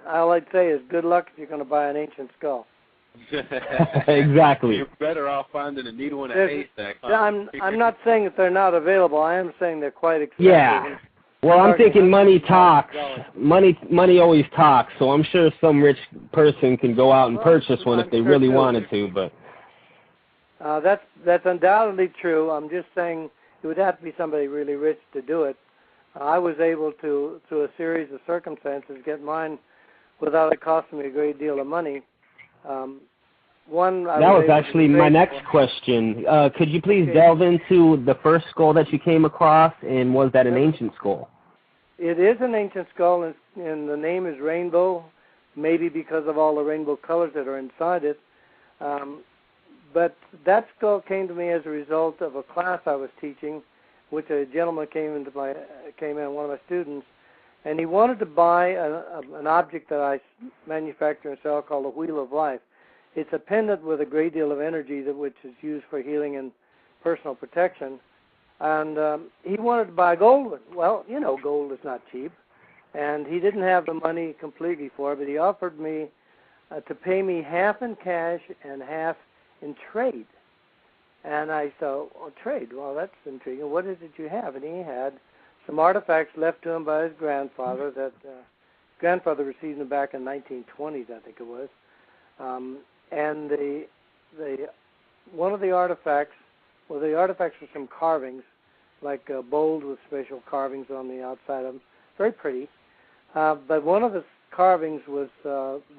all I'd say is good luck if you're going to buy an ancient skull. Exactly. You're better off finding a needle in a haystack. Huh? I'm not saying that they're not available. I am saying they're quite expensive. Yeah. Well, I'm thinking money talks. Money always talks. So I'm sure some rich person can go out and purchase one if they really wanted to. But that's undoubtedly true. I'm just saying it would have to be somebody really rich to do it. I was able to, through a series of circumstances, get mine without it costing me a great deal of money. That was actually my next question. Could you please delve into the first skull that you came across, and was that an ancient skull? It is an ancient skull, and the name is Rainbow, maybe because of all the rainbow colors that are inside it. But that skull came to me as a result of a class I was teaching, which a gentleman came in, one of my students, and he wanted to buy an object that I manufacture and sell called the Wheel of Life. It's a pendant with a great deal of energy which is used for healing and personal protection. And he wanted to buy a gold one. Well, you know, gold is not cheap. And he didn't have the money completely for it, but he offered me to pay me half in cash and half in trade. And I thought, trade? Well, that's intriguing. What is it you have? And he had some artifacts left to him by his grandfather that grandfather received them back in 1920s, I think it was. And one of the artifacts, the artifacts were some carvings, like bowls with special carvings on the outside of them, very pretty. But one of the carvings was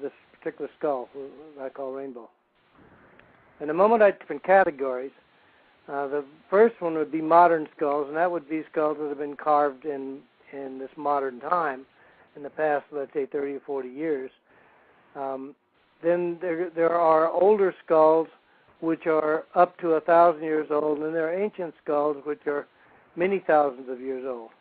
this particular skull, I call Rainbow. And the moment I different categories, the first one would be modern skulls, and that would be skulls that have been carved in this modern time, in the past, let's say, 30 or 40 years. Then there are older skulls which are up to 1,000 years old, and there are ancient skulls which are many thousands of years old.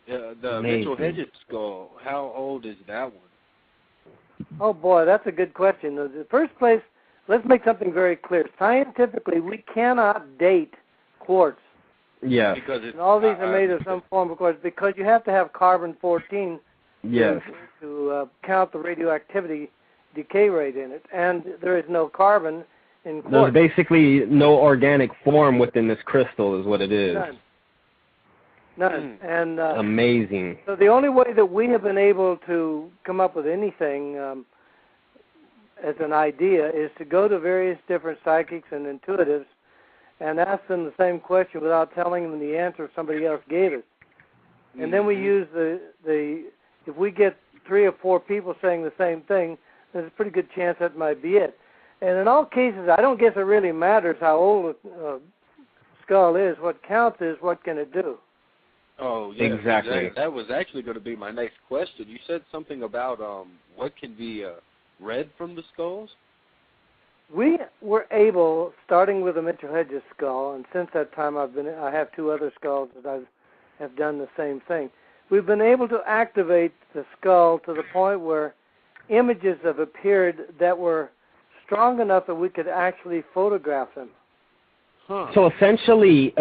Yeah, the Mitchell Hedges skull, how old is that one? Oh, boy, that's a good question. In the first place, let's make something very clear. Scientifically, we cannot date quartz. Yeah. Because and all these are made of some form of quartz because you have to have carbon-14 to count the radioactivity decay rate in it, and there is no carbon in quartz. There's basically no organic form within this crystal is what it is. None. And amazing. So the only way that we have been able to come up with anything as an idea is to go to various different psychics and intuitives and ask them the same question without telling them the answer somebody else gave us. And then we use if we get 3 or 4 people saying the same thing, there's a pretty good chance that might be it. And in all cases, I don't guess it really matters how old a skull is. What counts is what can it do. Oh, yeah. Exactly. That was actually going to be my next question. You said something about what can be read from the skulls? We were able, starting with the Mitchell Hedges skull, and since that time I have 2 other skulls that have done the same thing. We've been able to activate the skull to the point where images have appeared that were strong enough that we could actually photograph them. Huh. So essentially,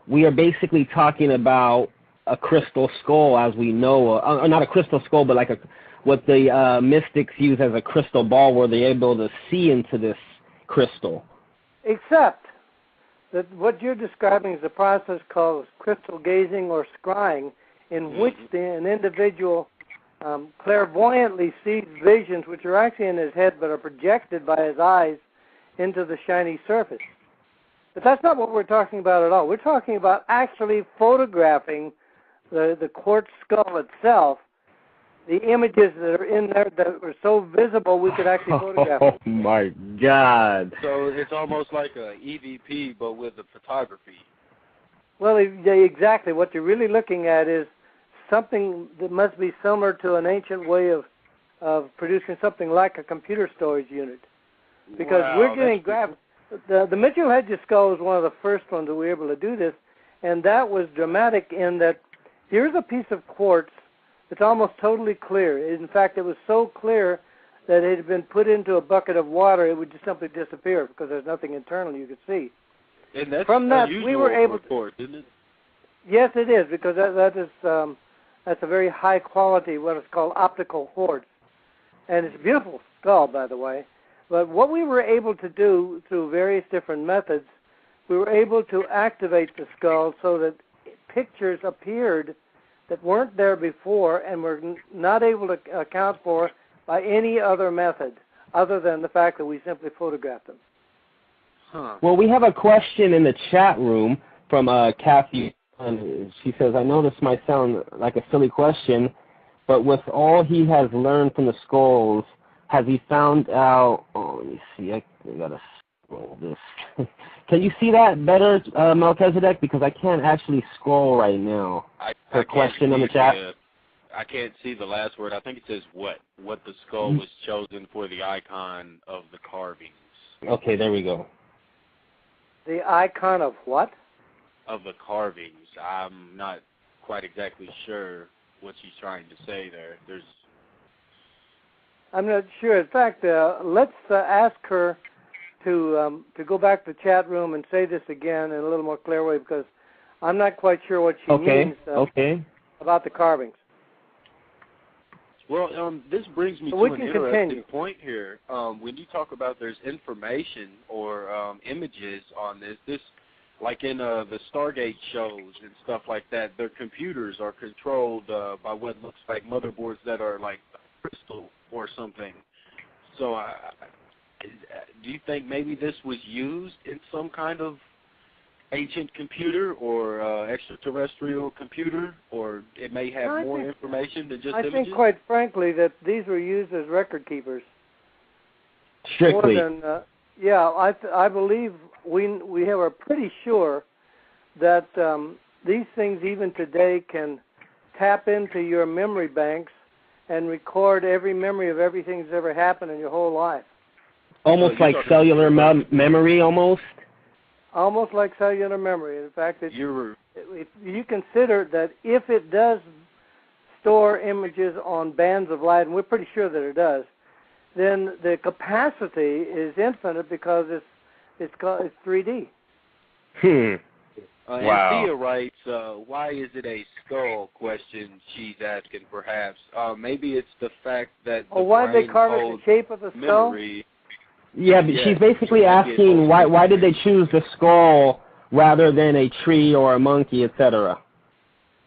we are basically talking about a crystal skull as we know, or not a crystal skull, but like what the mystics use as a crystal ball, where they're able to see into this crystal. Except that what you're describing is a process called crystal gazing or scrying, in which an individual clairvoyantly sees visions which are actually in his head but are projected by his eyes into the shiny surface. But that's not what we're talking about at all. We're talking about actually photographing the quartz skull itself, the images that are in there that were so visible we could actually photograph them. Oh, my God. So it's almost like a EVP, but with the photography. Well, exactly. What you're really looking at is something that must be similar to an ancient way of producing something like a computer storage unit. Because we're getting grabbed. The Mitchell-Hedges skull was one of the first ones that we were able to do this, and that was dramatic in that here's a piece of quartz that's almost totally clear. In fact, it was so clear that it had been put into a bucket of water, it would just simply disappear because there's nothing internal you could see. And that's from that, we were able to. Quartz, isn't it? Yes, it is, because that's a very high quality, what is called optical quartz, and it's a beautiful skull, by the way. But what we were able to do through various different methods, we were able to activate the skull so that pictures appeared that weren't there before and were not able to account for by any other method other than the fact that we simply photographed them. Huh. Well, we have a question in the chat room from Kathy. She says, I know this might sound like a silly question, but with all he has learned from the skulls, has he found out, let me see, I got to scroll this. Can you see that better, Melchizedek? Because I can't actually scroll right now. Her question on the chat. I can't see the last word. I think it says what the skull was chosen for the icon of the carvings. Okay, there we go. The icon of what? Of the carvings. I'm not quite exactly sure what she's trying to say there. I'm not sure. In fact, let's ask her to go back to the chat room and say this again in a little more clear way, because I'm not quite sure what she means about the carvings. Well, this brings me to an interesting point here. When you talk about there's information or images on this, like in the Stargate shows and stuff like that, their computers are controlled by what looks like motherboards that are like crystal or something. So do you think maybe this was used in some kind of ancient computer or extraterrestrial computer, or it may have more information than just images? I think, quite frankly, that these were used as record keepers. Strictly. More than, I believe we are pretty sure that these things even today can tap into your memory banks and record every memory of everything that's ever happened in your whole life. Almost like cellular memory, almost? Almost like cellular memory. In fact, if you consider that if it does store images on bands of light, and we're pretty sure that it does, then the capacity is infinite because it's 3D. Wow. And Thea writes, why is it a skull question she's asking, perhaps. Maybe it's the fact that the why did they carve it in the shape of a skull? Memory. Yeah, but she's basically asking why did they choose the skull rather than a tree or a monkey, etc.?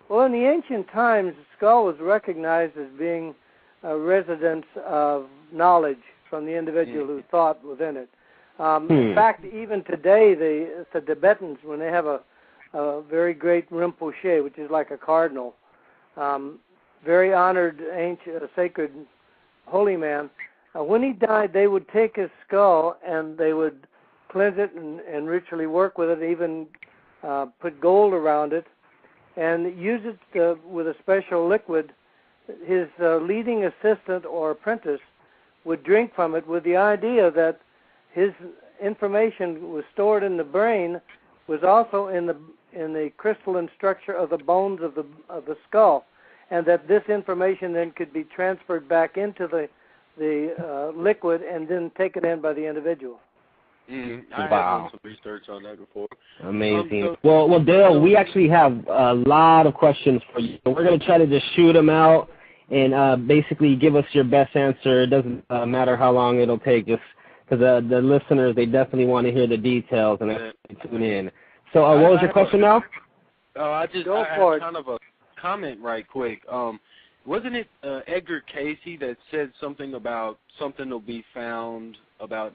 Well, in the ancient times, the skull was recognized as being a residence of knowledge from the individual who thought within it. In fact, even today, the Tibetans, when they have a very great Rinpoche, which is like a cardinal, very honored, ancient, sacred, holy man, when he died, they would take his skull and they would cleanse it and ritually work with it, even put gold around it, and use it with a special liquid. His leading assistant or apprentice would drink from it with the idea that his information was stored in the brain, was also in the crystalline structure of the bones of the skull, and that this information then could be transferred back into the liquid and then taken in by the individual. I have done some research on that before. Amazing. Well, Dale, we actually have a lot of questions for you. We're going to try to just shoot them out and basically give us your best answer. It doesn't matter how long it'll take, just because the listeners, they definitely want to hear the details and they tune in. So what was your question now? I have kind of a comment right quick. Wasn't it Edgar Casey that said something about something will be found about